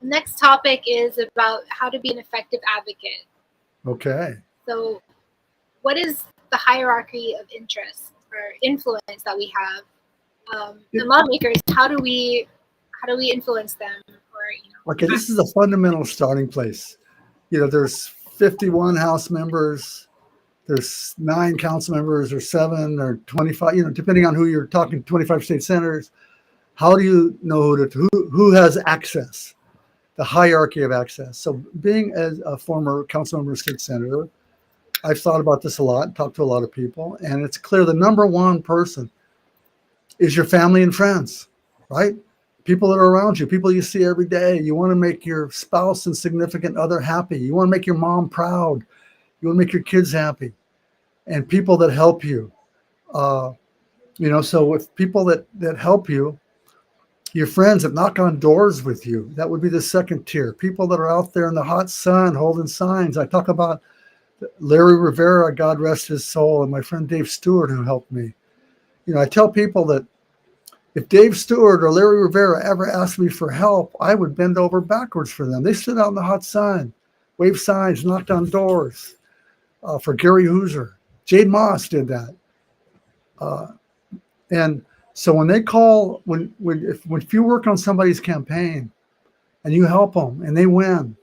The next topic is about how to be an effective advocate. Okay. So what is the hierarchy of interest or influence that we have? The lawmakers, how do we influence them? Okay, this is a fundamental starting place. You know, there's 51 House members, there's 9 council members, or 7 or 25. You know, depending on who you're talking. 25 state senators. How do you know who has access? The hierarchy of access. So, being as a former council member, state senator, I've thought about this a lot, talked to a lot of people, and it's clear the number one person is your family and friends, right? People that are around you, people you see every day. You want to make your spouse and significant other happy. You want to make your mom proud. You want to make your kids happy. And people that help you. You know, so with people that help you, your friends that knock on doors with you, that would be the second tier. People that are out there in the hot sun holding signs. I talk about Larry Rivera, God rest his soul, and my friend Dave Stewart, who helped me. You know, I tell people that if Dave Stewart or Larry Rivera ever asked me for help, I would bend over backwards for them. They stood out in the hot sun, waved signs, knocked on doors for Gary Hooser. Jade Moss did that. And so when they call, if you work on somebody's campaign and you help them and they win,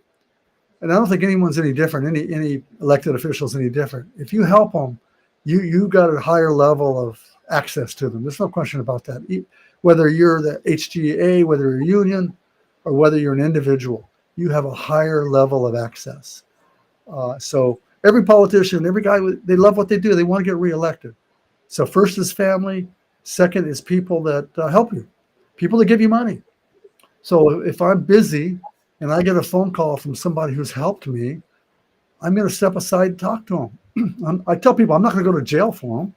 and I don't think anyone's any different, any elected official's any different. If you help them, you got a higher level of access to them. There's no question about that. Whether you're the HGA, whether you're a union, or whether you're an individual, you have a higher level of access. So every politician, every guy, they love what they do. They want to get reelected. So first is family. Second is people that help you, people that give you money. So if I'm busy and I get a phone call from somebody who's helped me, I'm going to step aside and talk to them. I tell people I'm not going to go to jail for them.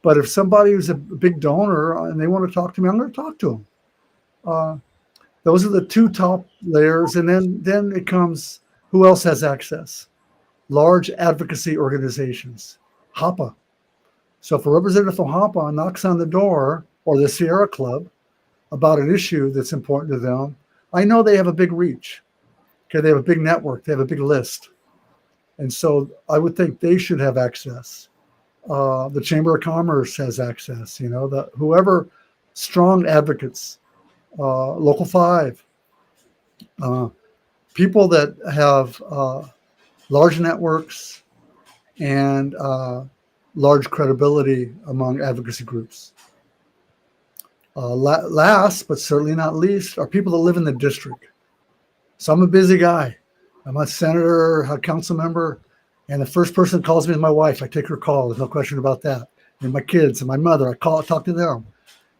But if somebody who's a big donor and they want to talk to me, I'm going to talk to them. Those are the 2 top layers. And then it comes, who else has access? Large advocacy organizations, HAPA. So if a representative from HAPA knocks on the door, or the Sierra Club, about an issue that's important to them, I know they have a big reach. Okay, they have a big network. They have a big list. And so I would think they should have access. The Chamber of Commerce has access, you know, whoever strong advocates Local 5, people that have large networks and large credibility among advocacy groups. Last, but certainly not least, are people that live in the district. So I'm a busy guy. I'm a senator, a council member, and the first person that calls me is my wife. I take her call. There's no question about that. And my kids and my mother, I talk to them.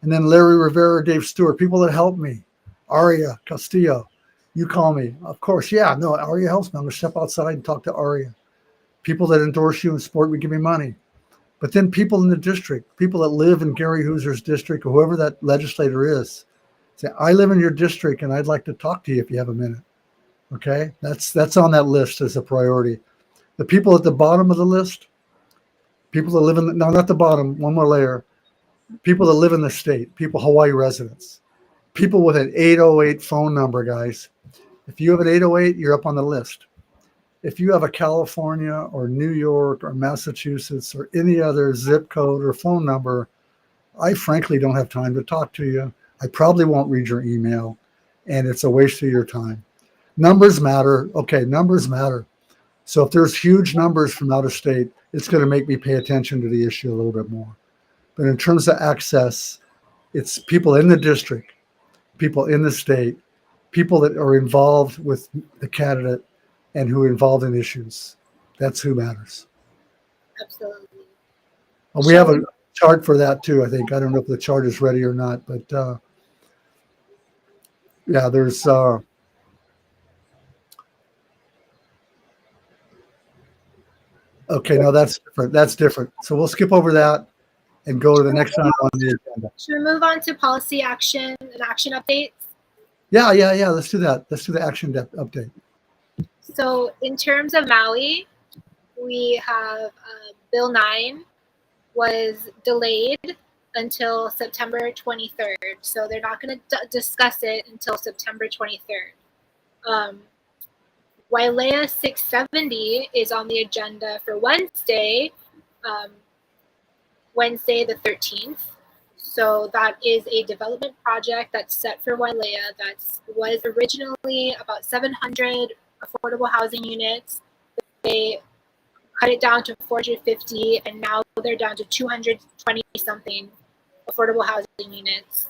And then Larry Rivera, Dave Stewart, people that help me. Aria Castillo, you call me. Of course, yeah, no, Aria helps me. I'm going to step outside and talk to Aria. People that endorse you in sport, we give me money. But then people in the district, people that live in Gary Hoozer's district, or whoever that legislator is, say, I live in your district and I'd like to talk to you if you have a minute. Okay, that's on that list as a priority. The people at the bottom of the list, people that live in no, not the bottom, one more layer, people that live in the state, people, Hawaii residents, people with an 808 phone number, guys. If you have an 808, you're up on the list. If you have a California or New York or Massachusetts or any other zip code or phone number, I frankly don't have time to talk to you. I probably won't read your email, and it's a waste of your time. Numbers matter. Okay, numbers matter. So if there's huge numbers from out of state, it's going to make me pay attention to the issue a little bit more. But in terms of access, it's people in the district, people in the state, people that are involved with the candidate and who are involved in issues. That's who matters. Absolutely. And we have a chart for that too, I think. I don't know if the chart is ready or not, but yeah, there's okay, no, that's different. That's different. So we'll skip over that and go to the next one on the agenda. Should we move on to policy action and action updates? Yeah. Let's do that. Let's do the action update. So in terms of Maui, we have Bill 9 was delayed until September 23rd. So they're not going to discuss it until September 23rd. Wailea 670 is on the agenda for Wednesday, Wednesday the 13th. So that is a development project that's set for Wailea that was originally about 700 affordable housing units. They cut it down to 450, and now they're down to 220 something affordable housing units.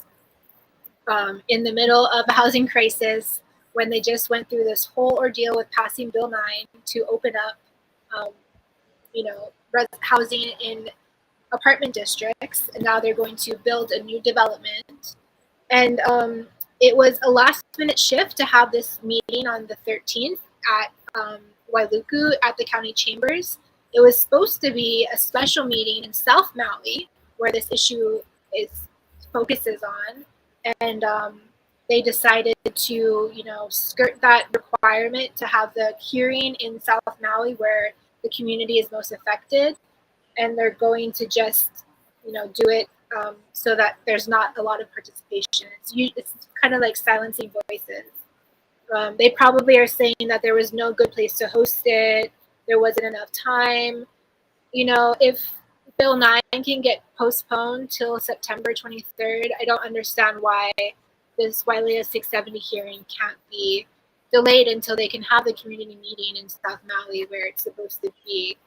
In the middle of a housing crisis, when they just went through this whole ordeal with passing Bill 9 to open up, housing in apartment districts, and now they're going to build a new development. And it was a last-minute shift to have this meeting on the 13th at Wailuku at the county chambers. It was supposed to be a special meeting in South Maui where this issue focuses on, and they decided to, skirt that requirement to have the hearing in South Maui where the community is most affected, and they're going to just, do it so that there's not a lot of participation. It's kind of like silencing voices. They probably are saying that there was no good place to host it. There wasn't enough time. If Bill 9 can get postponed till September 23rd, I don't understand why this Wailea 670 hearing can't be delayed until they can have the community meeting in South Maui where it's supposed to be.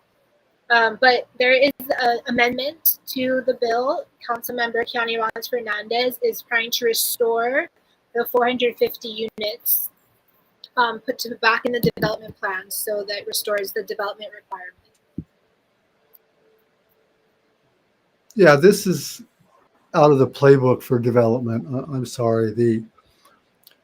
But there is an amendment to the bill. Councilmember Keani Ramos Fernandez is trying to restore the 450 units put back in the development plan, so that restores the development requirement. Yeah, this is out of the playbook for development. I'm sorry. The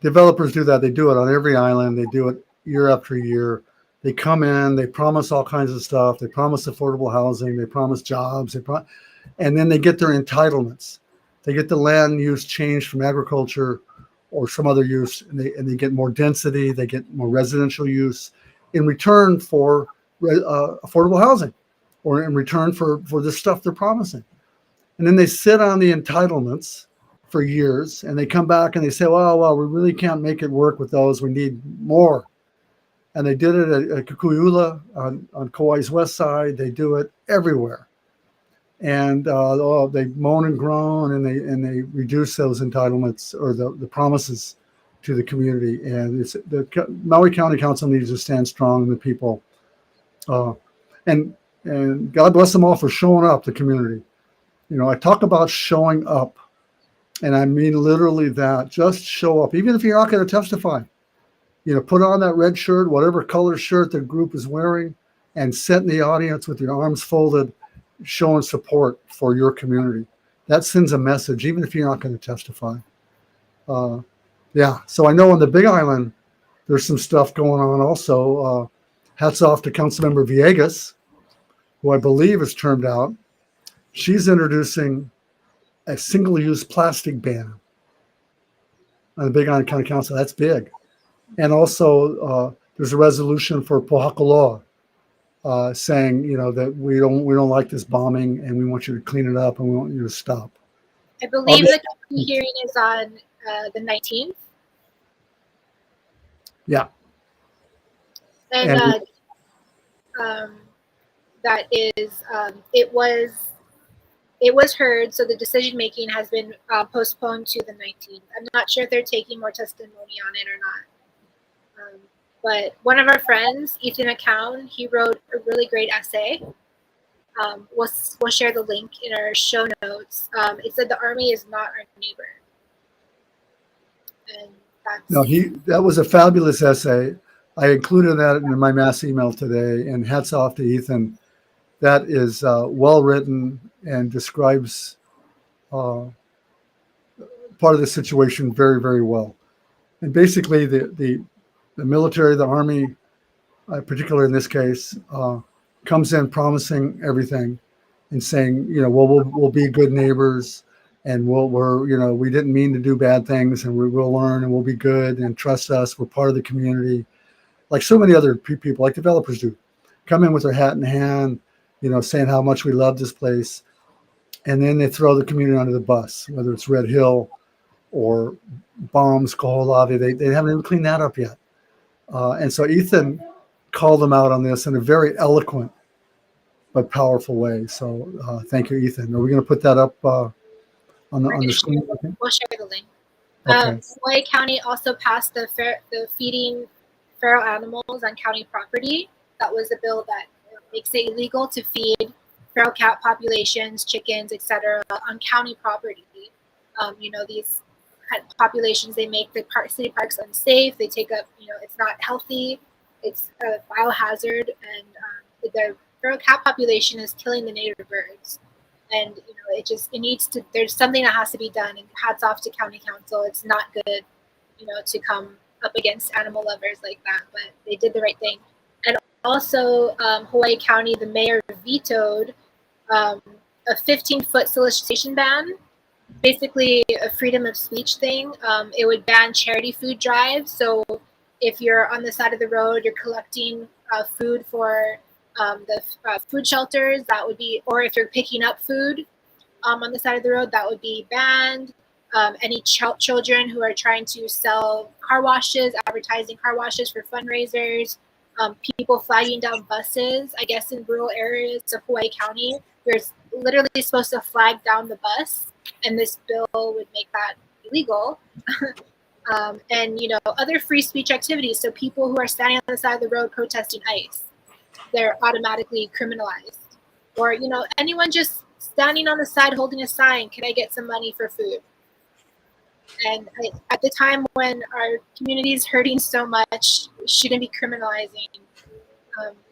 developers do that. They do it on every island. They do it year after year. They come in, they promise all kinds of stuff. They promise affordable housing. They promise jobs. And then they get their entitlements. They get the land use changed from agriculture or some other use, and they get more density. They get more residential use in return for affordable housing, or in return for this stuff they're promising. And then they sit on the entitlements for years, and they come back and they say, well, we really can't make it work with those. We need more. And they did it at Kukui'ula on Kauai's west side. They do it everywhere. and they moan and groan, and they reduce those entitlements or the promises to the community. And it's the Maui County Council needs to stand strong in the people, uh, and God bless them all for showing up. The community, I talk about showing up, and I mean literally that. Just show up, even if you're not going to testify. Put on that red shirt, whatever color shirt the group is wearing, and sit in the audience with your arms folded, showing support for your community. That sends a message, even if you're not going to testify. Yeah. So I know on the Big Island, there's some stuff going on also. Hats off to Councilmember Villegas, who I believe is termed out. She's introducing a single-use plastic ban on the Big Island County Council. That's big. And also, there's a resolution for Pohakaloa saying, that we don't like this bombing, and we want you to clean it up, and we want you to stop. I believe the committee hearing is on the 19th. Yeah. And that is, it was heard, so the decision making has been postponed to the 19th. I'm not sure if they're taking more testimony on it or not. But one of our friends, Ethan McCown, he wrote a really great essay. We'll share the link in our show notes. It said the Army is not our neighbor. And that was a fabulous essay. I included that in my mass email today, and hats off to Ethan. That is well written and describes part of the situation very, very well. And basically, the military, the Army, particularly in this case, comes in promising everything and saying, we'll be good neighbors, and we didn't mean to do bad things, and we'll learn, and we'll be good, and trust us. We're part of the community, like so many other people, like developers do, come in with their hat in hand, saying how much we love this place, and then they throw the community under the bus, whether it's Red Hill or bombs, Kaho'olawe. They haven't even cleaned that up yet. And so Ethan called them out on this in a very eloquent but powerful way. So thank you, Ethan. Are we going to put that up on the screen? We'll share the link. Okay. Hawaii County also passed the feeding feral animals on county property. That was a bill that makes it illegal to feed feral cat populations, chickens, etc. on county property. These populations, they make the city parks unsafe. They take up, it's not healthy. It's a biohazard, and the feral cat population is killing the native birds. And there's something that has to be done. And hats off to county council. It's not good, to come up against animal lovers like that, but they did the right thing. And also, Hawaii County, the mayor vetoed a 15-foot solicitation ban. Basically a freedom of speech thing. It would ban charity food drives. So if you're on the side of the road, you're collecting food for the food shelters, that would be, or if you're picking up food on the side of the road, that would be banned. Any children who are trying to sell car washes, advertising car washes for fundraisers, people flagging down buses. I guess in rural areas of Hawaii County, you're literally supposed to flag down the bus, and this bill would make that illegal. And other free speech activities. So people who are standing on the side of the road protesting ICE, they're automatically criminalized. Or anyone just standing on the side holding a sign, "Can I get some money for food?" And at the time when our community is hurting so much, we shouldn't be criminalizing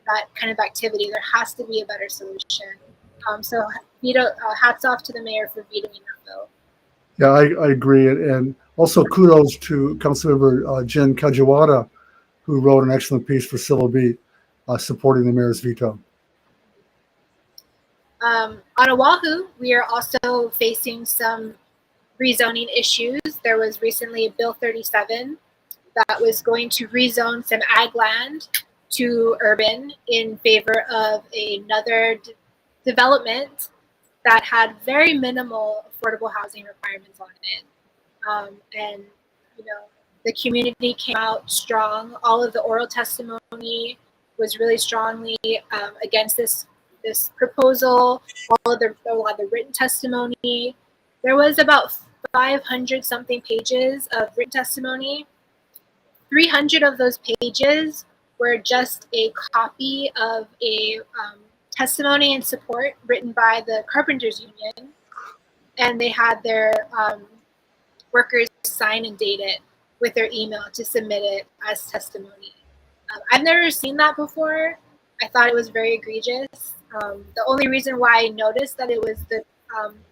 that kind of activity. There has to be a better solution. So hats off to the mayor for vetoing that bill. Yeah, I agree. And also kudos to Councilmember Jen Kajiwara, who wrote an excellent piece for Civil Beat supporting the mayor's veto. On Oahu, we are also facing some rezoning issues. There was recently a Bill 37 that was going to rezone some ag land to urban in favor of another development that had very minimal affordable housing requirements on it. And the community came out strong. All of the oral testimony was really strongly against this this proposal, a lot of the written testimony. There was about 500 something pages of written testimony. 300 of those pages were just a copy of a testimony and support written by the Carpenters Union, and they had their workers sign and date it with their email to submit it as testimony. I've never seen that before. I thought it was very egregious. The only reason why I noticed that it was the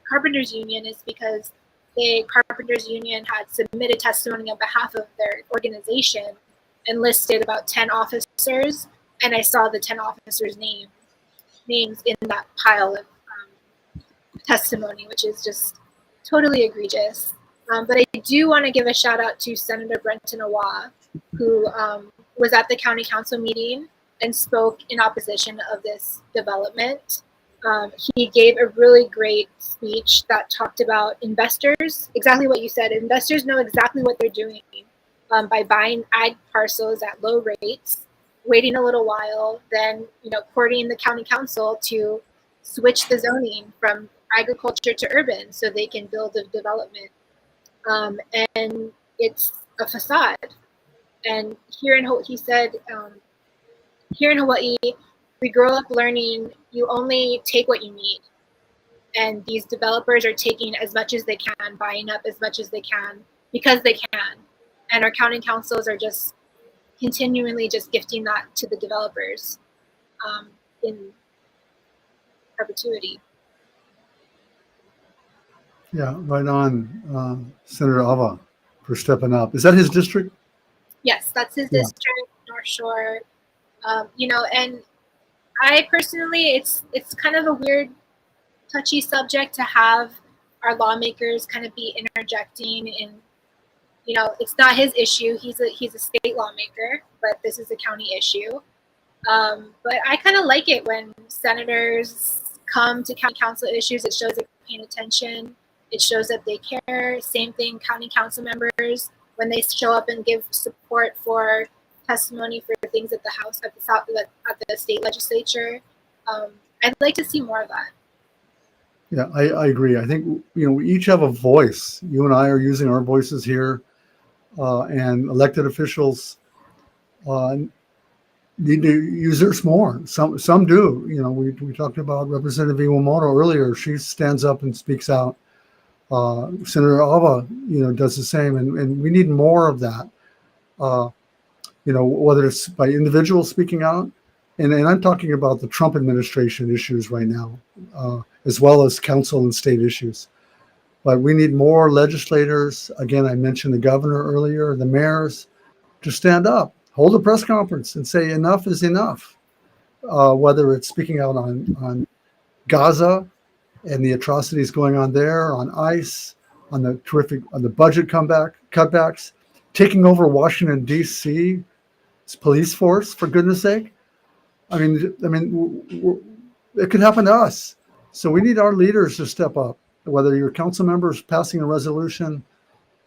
Carpenters Union is because the Carpenters Union had submitted testimony on behalf of their organization and listed about 10 officers, and I saw the 10 officers' names in that pile of testimony, which is just totally egregious. But I do want to give a shout out to Senator Brenton Awa, who was at the county council meeting and spoke in opposition of this development. He gave a really great speech that talked about investors, exactly what you said. Investors know exactly what they're doing by buying ag parcels at low rates, waiting a little while, then courting the county council to switch the zoning from agriculture to urban so they can build a development. And it's a facade. And he said, here in Hawaii, we grow up learning you only take what you need. And these developers are taking as much as they can, buying up as much as they can because they can. And our county councils are just continually just gifting that to the developers in perpetuity. Yeah, right on, Senator Ava, for stepping up. Is that his district? Yes, that's his Yeah. district, North Shore. And I personally, it's kind of a weird, touchy subject to have our lawmakers kind of be interjecting in. It's not his issue. He's a state lawmaker, but this is a county issue. But I kind of like it when senators come to county council issues. It shows they're paying attention. It shows that they care. Same thing, county council members, when they show up and give support for testimony for things at the House, at the state legislature. I'd like to see more of that. Yeah, I agree. I think, we each have a voice. You and I are using our voices here, and elected officials need to use theirs more. Some do. We talked about Representative Iwamoto earlier. She stands up and speaks out. Senator Ava, does the same, and we need more of that. Whether it's by individuals speaking out, and I'm talking about the Trump administration issues right now, as well as council and state issues. But we need more legislators. Again, I mentioned the governor earlier, the mayors, to stand up, hold a press conference and say enough is enough. Whether it's speaking out on Gaza and the atrocities going on there, on ICE, on the budget cutbacks, taking over Washington, D.C., police force, for goodness sake. I mean, it could happen to us. So we need our leaders to step up, whether you're council members passing a resolution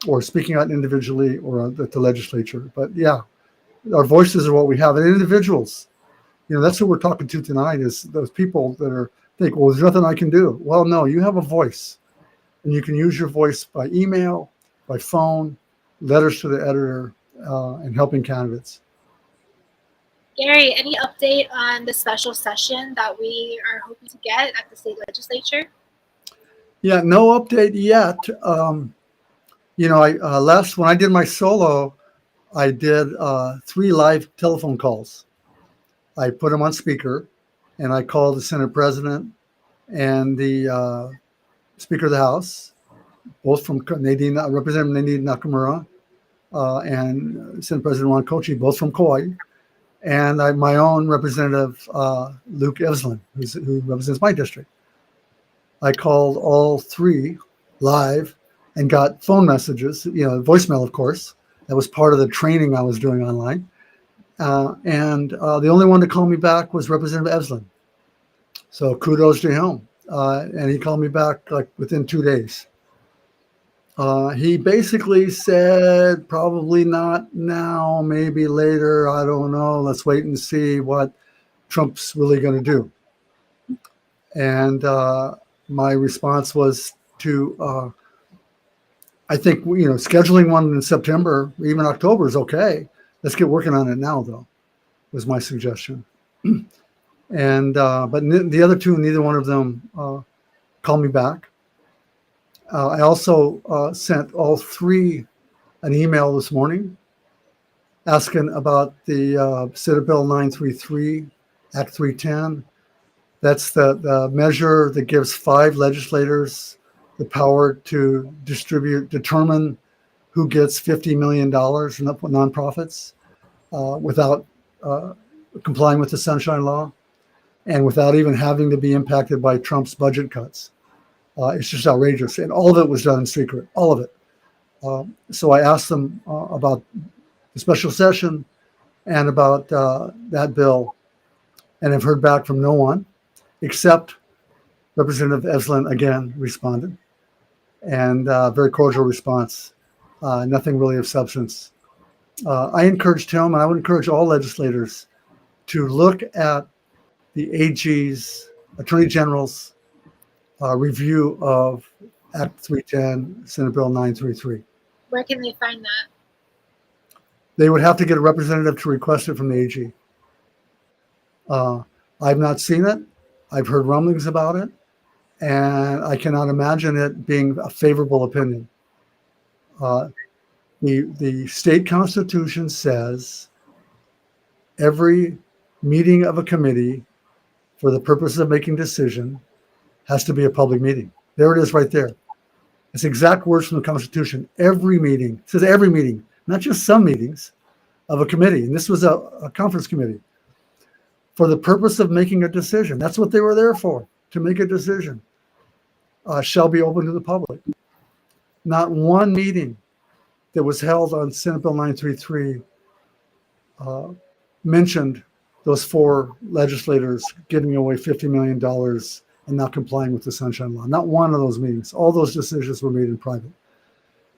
or speaking out individually or at the legislature. But yeah, our voices are what we have. And individuals, that's who we're talking to tonight, is those people that think, well, there's nothing I can do. Well, no, you have a voice, and you can use your voice by email, by phone, letters to the editor, and helping candidates. Gary, any update on the special session that we are hoping to get at the state legislature? Yeah, no update yet. When I did my solo, I did 3 live telephone calls. I put them on speaker, and I called the Senate President and the Speaker of the House, both from Representative Nadine Nakamura and Senate President Ron Kochi, both from Kauai, and my own Representative Luke Evslin, who represents my district. I called all 3 live and got phone messages, voicemail, of course. That was part of the training I was doing online. And the only one to call me back was Representative Evslin. So kudos to him. And he called me back like within 2 days. He basically said, probably not now, maybe later. I don't know. Let's wait and see what Trump's really going to do. And my response was to, I think, scheduling one in September, even October is okay. Let's get working on it now, though, was my suggestion. And but the other two, neither one of them called me back. I also sent all three an email this morning asking about the Senate Bill 933, Act 310. That's the measure that gives 5 legislators the power to determine who gets $50 million from nonprofits without complying with the Sunshine Law and without even having to be impacted by Trump's budget cuts. It's just outrageous. And all of it was done in secret, all of it. So I asked them about the special session and about that bill, and I've heard back from no one except Representative Eslin again responded, and very cordial response, nothing really of substance. I encouraged him, and I would encourage all legislators to look at the AG's, Attorney General's review of Act 310, Senate Bill 933. Where can they find that? They would have to get a representative to request it from the AG. I've not seen it. I've heard rumblings about it, and I cannot imagine it being a favorable opinion. The state constitution says every meeting of a committee for the purpose of making decision has to be a public meeting. There it is right there. It's exact words from the Constitution. Every meeting, it says every meeting, not just some meetings of a committee. And this was a conference committee for the purpose of making a decision. That's what they were there for, to make a decision, shall be open to the public. Not one meeting that was held on Senate Bill 933 mentioned those 4 legislators giving away $50 million and not complying with the Sunshine Law. Not one of those meetings. All those decisions were made in private.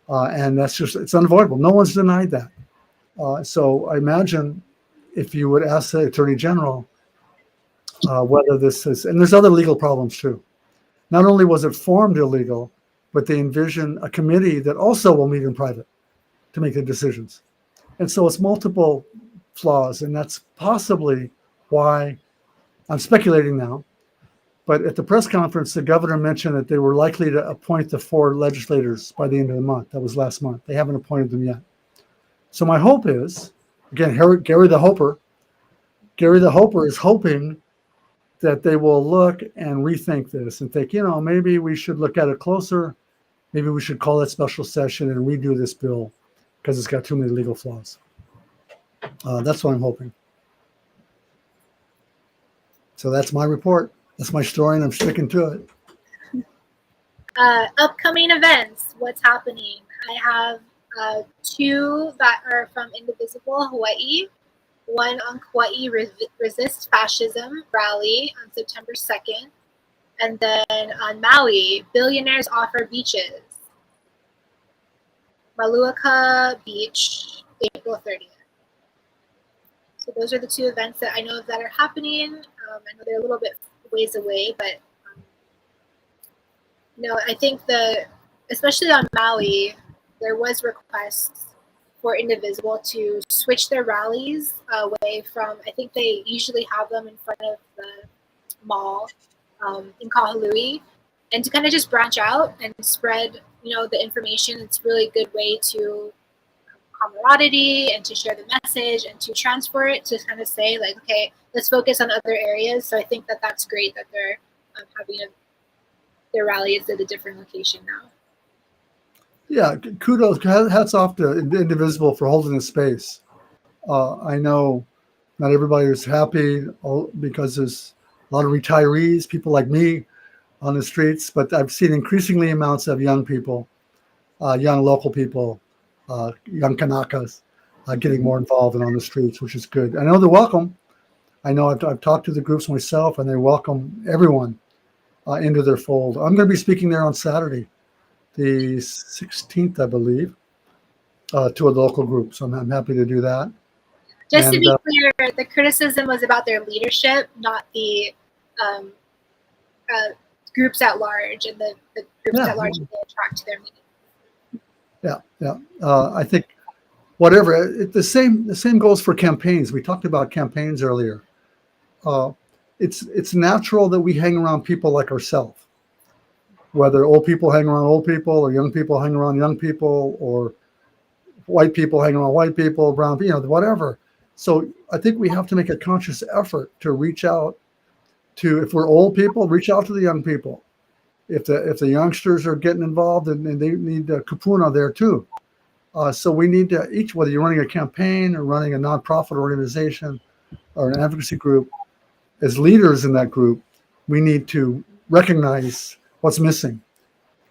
And that's just, it's unavoidable. No one's denied that. So I imagine if you would ask the Attorney General whether this is, and there's other legal problems too. Not only was it formed illegal, but they envision a committee that also will meet in private to make the decisions. And so it's multiple flaws, and that's possibly why, I'm speculating now, but at the press conference, the governor mentioned that they were likely to appoint the 4 legislators by the end of the month. That was last month. They haven't appointed them yet. So my hope is, again, Gary the Hoper is hoping that they will look and rethink this and think, maybe we should look at it closer. Maybe we should call it special session and redo this bill because it's got too many legal flaws. That's what I'm hoping. So that's my report. That's my story, and I'm sticking to it. Upcoming events, what's happening? I have 2 that are from Indivisible Hawaii. One on Kauai Resist Fascism rally on September 2nd. And then on Maui, Billionaires Offer Beaches. Maluaka Beach, April 30th. So those are the 2 events that I know of that are happening. I know they're a little bit ways away, but I think especially on Maui, there was requests for Indivisible to switch their rallies away from, I think they usually have them in front of the mall in Kahului, and to kind of just branch out and spread, the information. It's really a good way to camaraderie and to share the message and to transfer it, to kind of say like, okay, let's focus on other areas. So I think that that's great that they're having their rallies at a different location now. Yeah, kudos, hats off to Indivisible for holding the space. I know not everybody is happy because there's a lot of retirees, people like me on the streets, but I've seen increasingly amounts of young people, young local people, young Kanakas getting more involved and on the streets, which is good. I know they're welcome. I know I've talked to the groups myself, and they welcome everyone into their fold. I'm going to be speaking there on Saturday, the 16th, I believe, to a local group. So I'm happy to do that. Just to be clear, the criticism was about their leadership, not the groups at large and the groups Yeah. at large that they attract to their meetings. Yeah. I think whatever the same goes for campaigns. We talked about campaigns earlier. It's natural that we hang around people like ourselves, whether old people hang around old people or young people hang around young people or white people hang around white people, brown, whatever. So I think we have to make a conscious effort to reach out to, if we're old people, reach out to the young people. If the youngsters are getting involved, and they need Kupuna there too. So we need to each, whether you're running a campaign or running a nonprofit organization or an advocacy group, as leaders in that group, we need to recognize what's missing.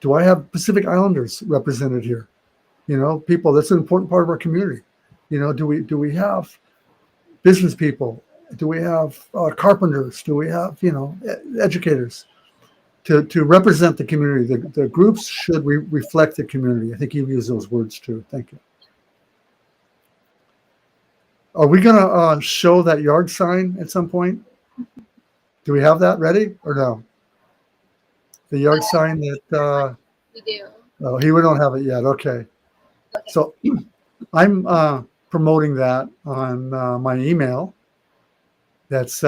Do I have Pacific Islanders represented here? People, that's an important part of our community. Do we have business people? Do we have carpenters? Do we have, educators to represent the community? The groups should reflect the community. I think you used those words too. Thank you. Are we going to show that yard sign at some point? Do we have that ready or no? The yard sign that We do. oh, we don't have it yet. Okay. So I'm promoting that on my email. That's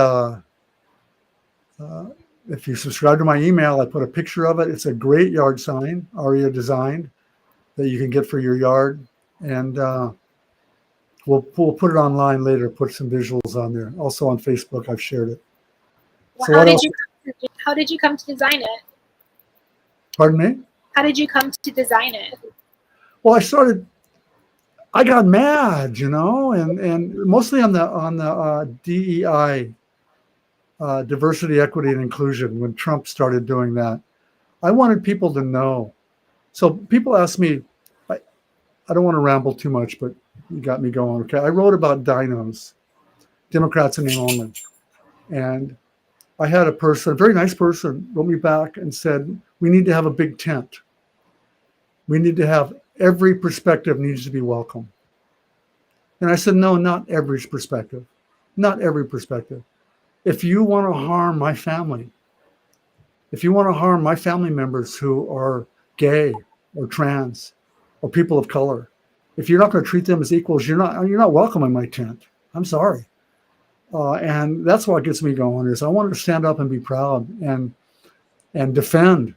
if you subscribe to my email, I put a picture of it. It's a great yard sign, Aria designed, that you can get for your yard, and we'll put it online later. Put some visuals on there. Also on Facebook, I've shared it. Well, So how did you come to design it? Pardon me? How did you come to design it? Well, I got mad, and mostly on the DEI, diversity, equity, and inclusion, when Trump started doing that. I wanted people to know. So people ask me, I don't want to ramble too much, but you got me going. Okay, I wrote about dinos, Democrats in name only, and I had a very nice person, wrote me back and said, we need to have a big tent. We need to have every perspective needs to be welcome. And I said, no, not every perspective. Not every perspective. If you want to harm my family, if you want to harm my family members who are gay or trans or people of color, if you're not going to treat them as equals, you're not welcome in my tent. I'm sorry. And that's what gets me going, is I want to stand up and be proud and defend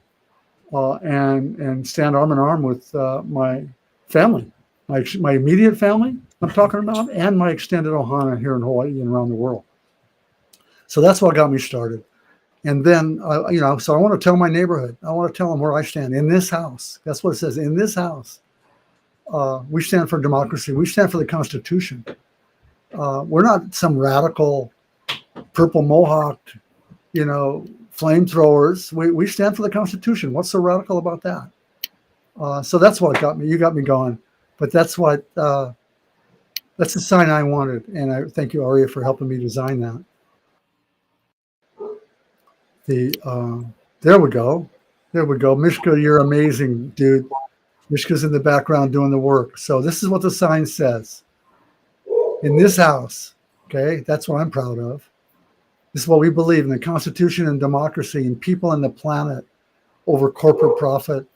and stand arm in arm with my family, my immediate family I'm talking about, and my extended ohana here in Hawaii and around the world. So that's what got me started. And then, so I want to tell my neighborhood, I want to tell them where I stand in this house. That's what it says, in this house. We stand for democracy. We stand for the Constitution. We're not some radical purple mohawked, flamethrowers. We stand for the Constitution. What's so radical about that? So that's what got me. You got me going. But that's the sign I wanted. And I thank you, Aria, for helping me design that. There we go. Mishka, you're amazing, dude. Mishka's in the background doing the work. So this is what the sign says. In this house, okay, that's what I'm proud of. This is what we believe in: the Constitution and democracy and people and the planet over corporate profit.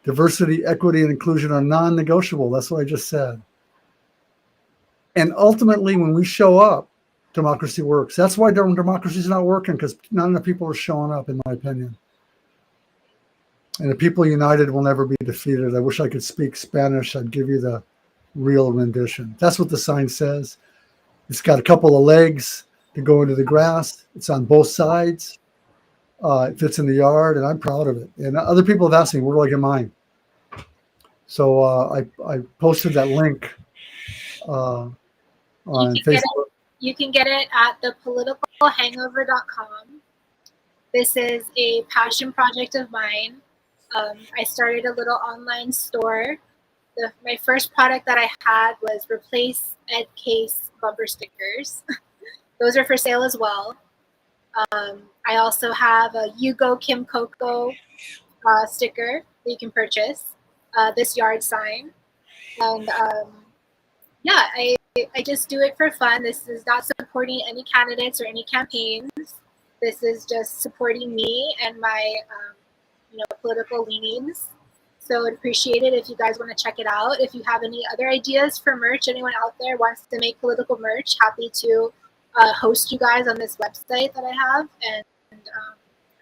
Diversity, equity, and inclusion are non-negotiable. That's what I just said. And ultimately, when we show up, democracy works. That's why democracy is not working, because not enough people are showing up, in my opinion. And the people united will never be defeated. I wish I could speak Spanish. I'd give you the real rendition. That's what the sign says. It's got a couple of legs to go into the grass. It's on both sides. It fits in the yard, and I'm proud of it. And other people have asked me, where do I get mine? So I posted that link on Facebook. You can get it at thepoliticalhangover.com. This is a passion project of mine. I started a little online store. My first product that I had was Replace Ed Case bumper stickers. Those are for sale as well. I also have a You Go Kim Coco sticker that you can purchase. This yard sign. And I just do it for fun. This is not supporting any candidates or any campaigns. This is just supporting me and my, political leanings. So I'd appreciate it if you guys want to check it out. If you have any other ideas for merch, anyone out there wants to make political merch, happy to host you guys on this website that I have. And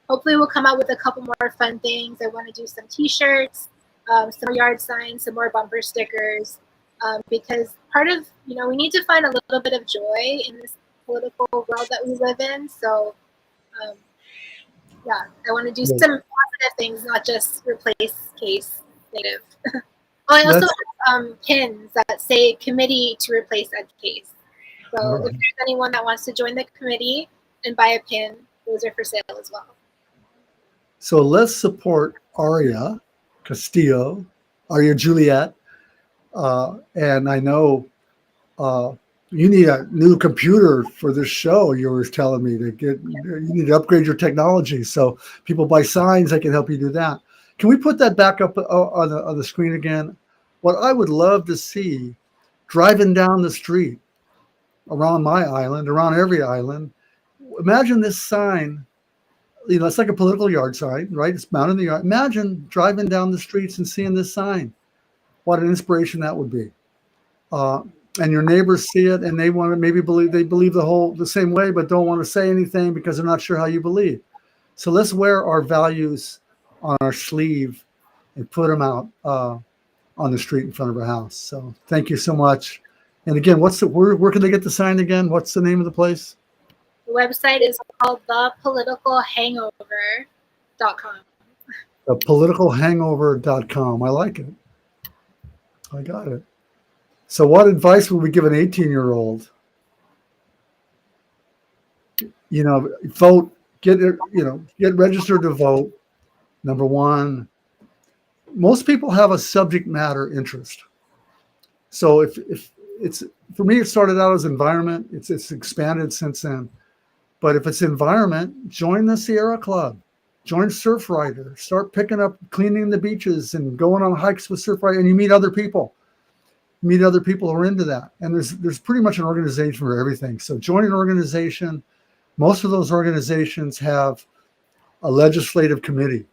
hopefully we'll come out with a couple more fun things. I want to do some t-shirts, some more yard signs, some more bumper stickers, because part of, we need to find a little bit of joy in this political world that we live in. So I want to do some positive things, not just replace case negative. Oh, I also have pins that say committee to replace ed case. So if there's anyone that wants to join the committee and buy a pin, those are for sale as well. So let's support Aria Castillo, Aria Juliet. And I know you need a new computer for this show. You were telling me you need to upgrade your technology. So people buy signs, they can help you do that. Can we put that back up on the screen again? What I would love to see, driving down the street around my island, around every island, imagine this sign. It's like a political yard sign, right? It's mounted in the yard. Imagine driving down the streets and seeing this sign. What an inspiration that would be. And your neighbors see it and they want to maybe believe the same way, but don't want to say anything because they're not sure how you believe. So let's wear our values on our sleeve and put them out on the street in front of our house. So thank you so much. And again, where can they get the sign again? What's the name of the place? The website is called thepoliticalhangover.com. Thepoliticalhangover.com. I like it. I got it. So what advice would we give an 18-year-old? Vote, get registered to vote. Number one, most people have a subject matter interest. So if it's, for me, it started out as environment. It's expanded since then. But if it's environment, join the Sierra Club, join Surfrider, start picking up, cleaning the beaches and going on hikes with Surfrider, and you meet other people. Meet other people who are into that. And there's pretty much an organization for everything. So join an organization. Most of those organizations have a legislative committee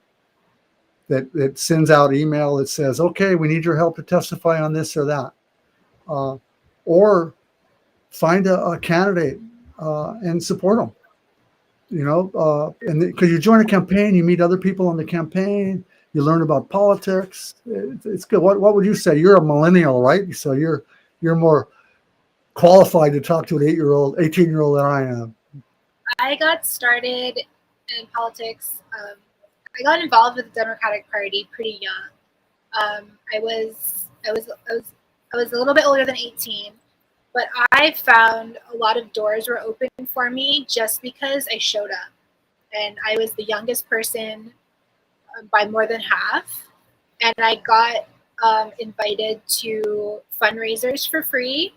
that sends out email that says, okay, we need your help to testify on this or that. Or find a candidate and support them. And because you join a campaign, you meet other people on the campaign, you learn about politics. It's good. What would you say? You're a millennial, right? So you're more qualified to talk to an 18-year-old than I am. I got started in politics. I got involved with the Democratic Party pretty young. I was a little bit older than 18, but I found a lot of doors were open for me just because I showed up, and I was the youngest person by more than half, and I got invited to fundraisers for free.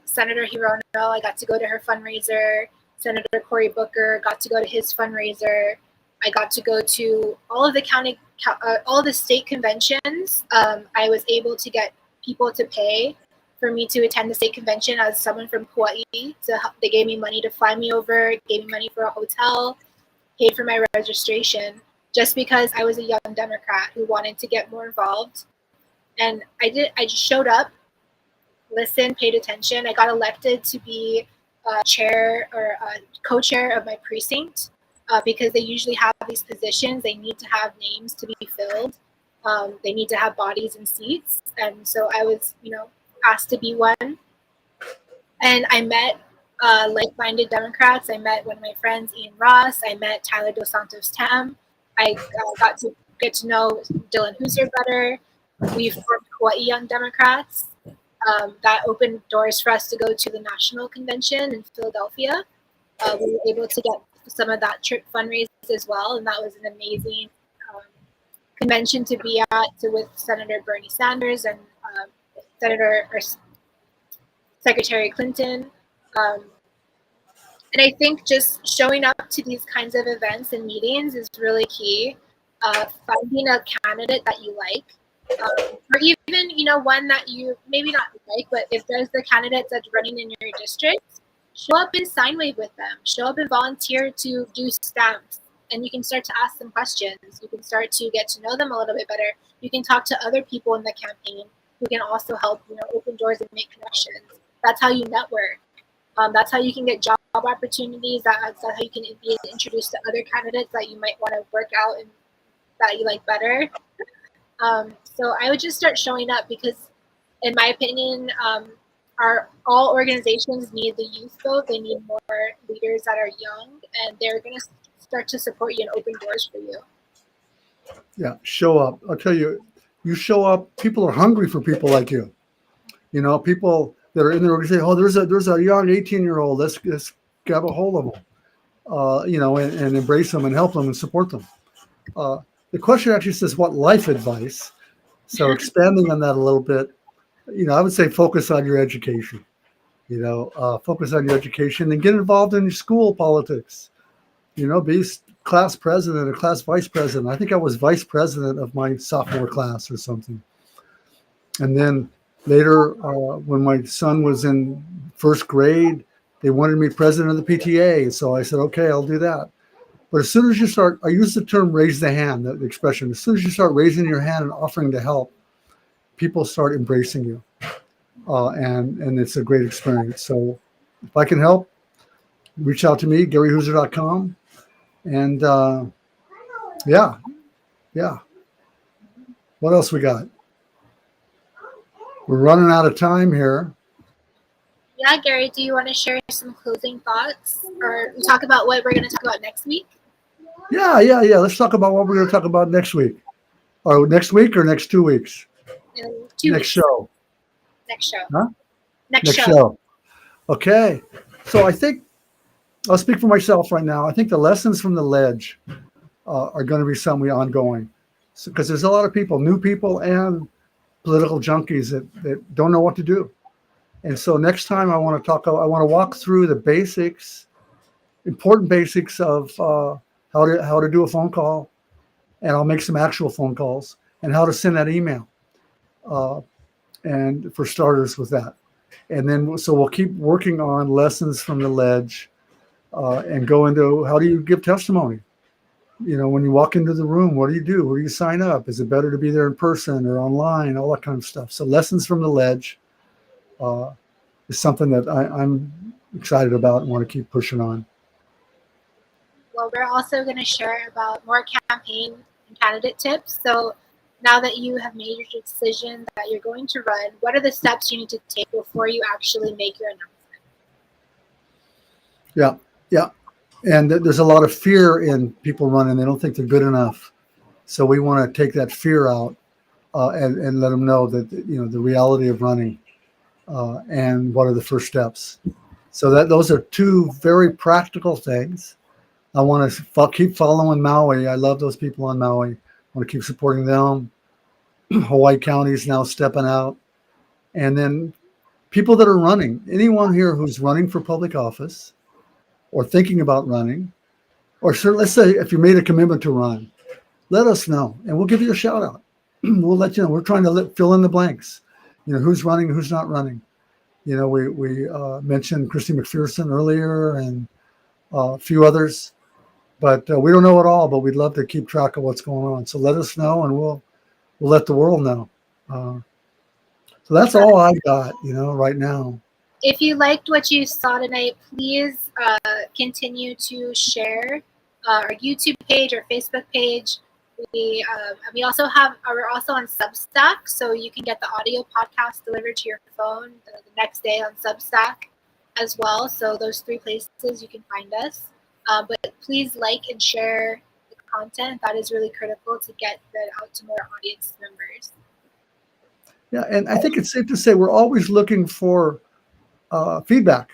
Senator Hirono, I got to go to her fundraiser. Senator Cory Booker got to go to his fundraiser. I got to go to all of the all of the state conventions. I was able to get people to pay for me to attend the state convention as someone from Hawaii. They gave me money to fly me over, gave me money for a hotel, paid for my registration, just because I was a young Democrat who wanted to get more involved. And I just showed up, listened, paid attention. I got elected to be chair or co-chair of my precinct because they usually have these positions. They need to have names to be filled. They need to have bodies and seats. And so I was, asked to be one. And I met like-minded Democrats. I met one of my friends, Ian Ross. I met Tyler Dos Santos Tam. I got to get to know Dylan Hoosier better. We formed Hawaii Young Democrats. That opened doors for us to go to the national convention in Philadelphia. We were able to get some of that trip fundraised as well, and that was an amazing convention to be at with Senator Bernie Sanders and Secretary Clinton. And I think just showing up to these kinds of events and meetings is really key. Finding a candidate that you like, or even one that you maybe not like, but if there's the candidate that's running in your district, show up in sine wave with them. Show up and volunteer to do stamps. And you can start to ask them questions. You can start to get to know them a little bit better. You can talk to other people in the campaign who can also help, open doors and make connections. That's how you network. That's how you can get job opportunities. That's how you can be introduced to other candidates that you might want to work out and that you like better. So I would just start showing up because, in my opinion, all organizations need the youth vote. They need more leaders that are young, and they're going to start to support you and open doors for you. Yeah, show up. I'll tell you, you show up. People are hungry for people like you. People that are in the organization. Oh, there's a young 18-year-old. Let's grab a hold of them. And embrace them and help them and support them. The question actually says, what life advice? So expanding on that a little bit, I would say focus on your education. Focus on your education and get involved in your school politics. Be class president or class vice president. I think I was vice president of my sophomore class or something. And then later, when my son was in first grade, they wanted me president of the PTA. So I said, okay, I'll do that. But as soon as you start, I use the term raise the hand, the expression. As soon as you start raising your hand and offering to help, people start embracing you. And it's a great experience. So if I can help, reach out to me, GaryHooser.com. And yeah. What else we got? We're running out of time here. Yeah, Gary, do you want to share some closing thoughts or talk about what we're going to talk about next week? Yeah. Let's talk about what we're going to talk about next week. Or next week or next 2 weeks? Next show. Huh? Next show. Okay. So I think I'll speak for myself right now. I think the lessons from the ledge are going to be something ongoing. Because there's a lot of people, new people and political junkies that don't know what to do. And so next time I want to walk through the basics, important basics of how to do a phone call, and I'll make some actual phone calls, and how to send that email, and for starters with that. And then so we'll keep working on lessons from the ledge, and go into how do you give testimony. When you walk into the room, what do you do? Where do you sign up? Is it better to be there in person or online? All that kind of stuff. So lessons from the ledge is something that I'm excited about and want to keep pushing on. Well, we're also going to share about more campaign and candidate tips. So now that you have made your decision that you're going to run, what are the steps you need to take before you actually make your announcement? Yeah. And there's a lot of fear in people running. They don't think they're good enough. So we want to take that fear out and let them know that, the reality of running and what are the first steps. So those are two very practical things. I want to keep following Maui. I love those people on Maui. I want to keep supporting them. Hawaii County is now stepping out. And then people that are running, anyone here who's running for public office or thinking about running, or let's say if you made a commitment to run, let us know and we'll give you a shout out. We'll let you know. We're trying to fill in the blanks. Who's running, who's not running. We mentioned Christy McPherson earlier and a few others. But we don't know it all, but we'd love to keep track of what's going on. So let us know, and we'll let the world know. So that's all I got, right now. If you liked what you saw tonight, please continue to share our YouTube page or Facebook page. We're also on Substack, so you can get the audio podcast delivered to your phone the next day on Substack as well. So those 3 places you can find us. But please like and share the content. That is really critical to get that out to more audience members. Yeah, and I think it's safe to say we're always looking for feedback.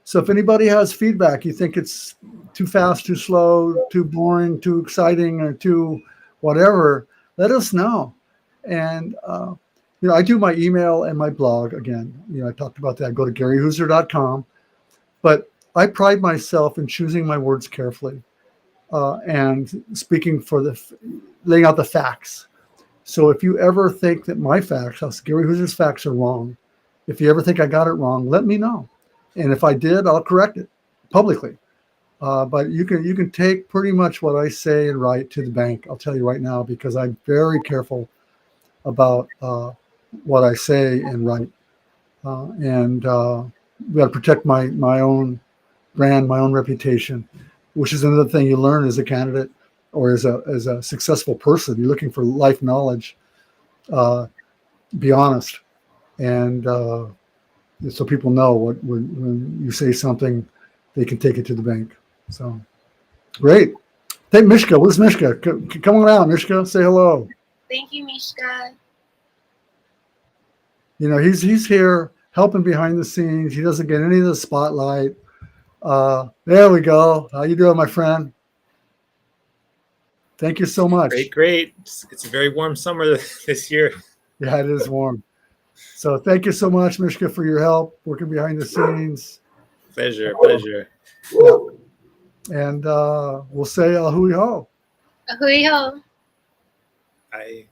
So if anybody has feedback, you think it's too fast, too slow, too boring, too exciting, or too whatever, let us know. And, I do my email and my blog again. I talked about that. I go to GaryHooser.com. But I pride myself in choosing my words carefully and speaking laying out the facts. So if you ever think that my facts, Gary Hooser's facts are wrong, if you ever think I got it wrong, let me know. and if I did, I'll correct it publicly. But you can take pretty much what I say and write to the bank. I'll tell you right now, because I'm very careful about what I say and write, and we got to protect my own brand, my own reputation, which is another thing you learn as a candidate or as a successful person. You're looking for life knowledge. Be honest, and so people know when you say something, they can take it to the bank. So great. Hey, Mishka, where's Mishka? Come on out, Mishka. Say hello. Thank you, Mishka. You know, he's here helping behind the scenes. He doesn't get any of the spotlight. There we go. How you doing, my friend? Thank you so much. Great. It's a very warm summer this year. Yeah, it is warm. So thank you so much, Mishka, for your help working behind the scenes. Pleasure. Yeah. And we'll say ahui ho. Ahui ho. Bye.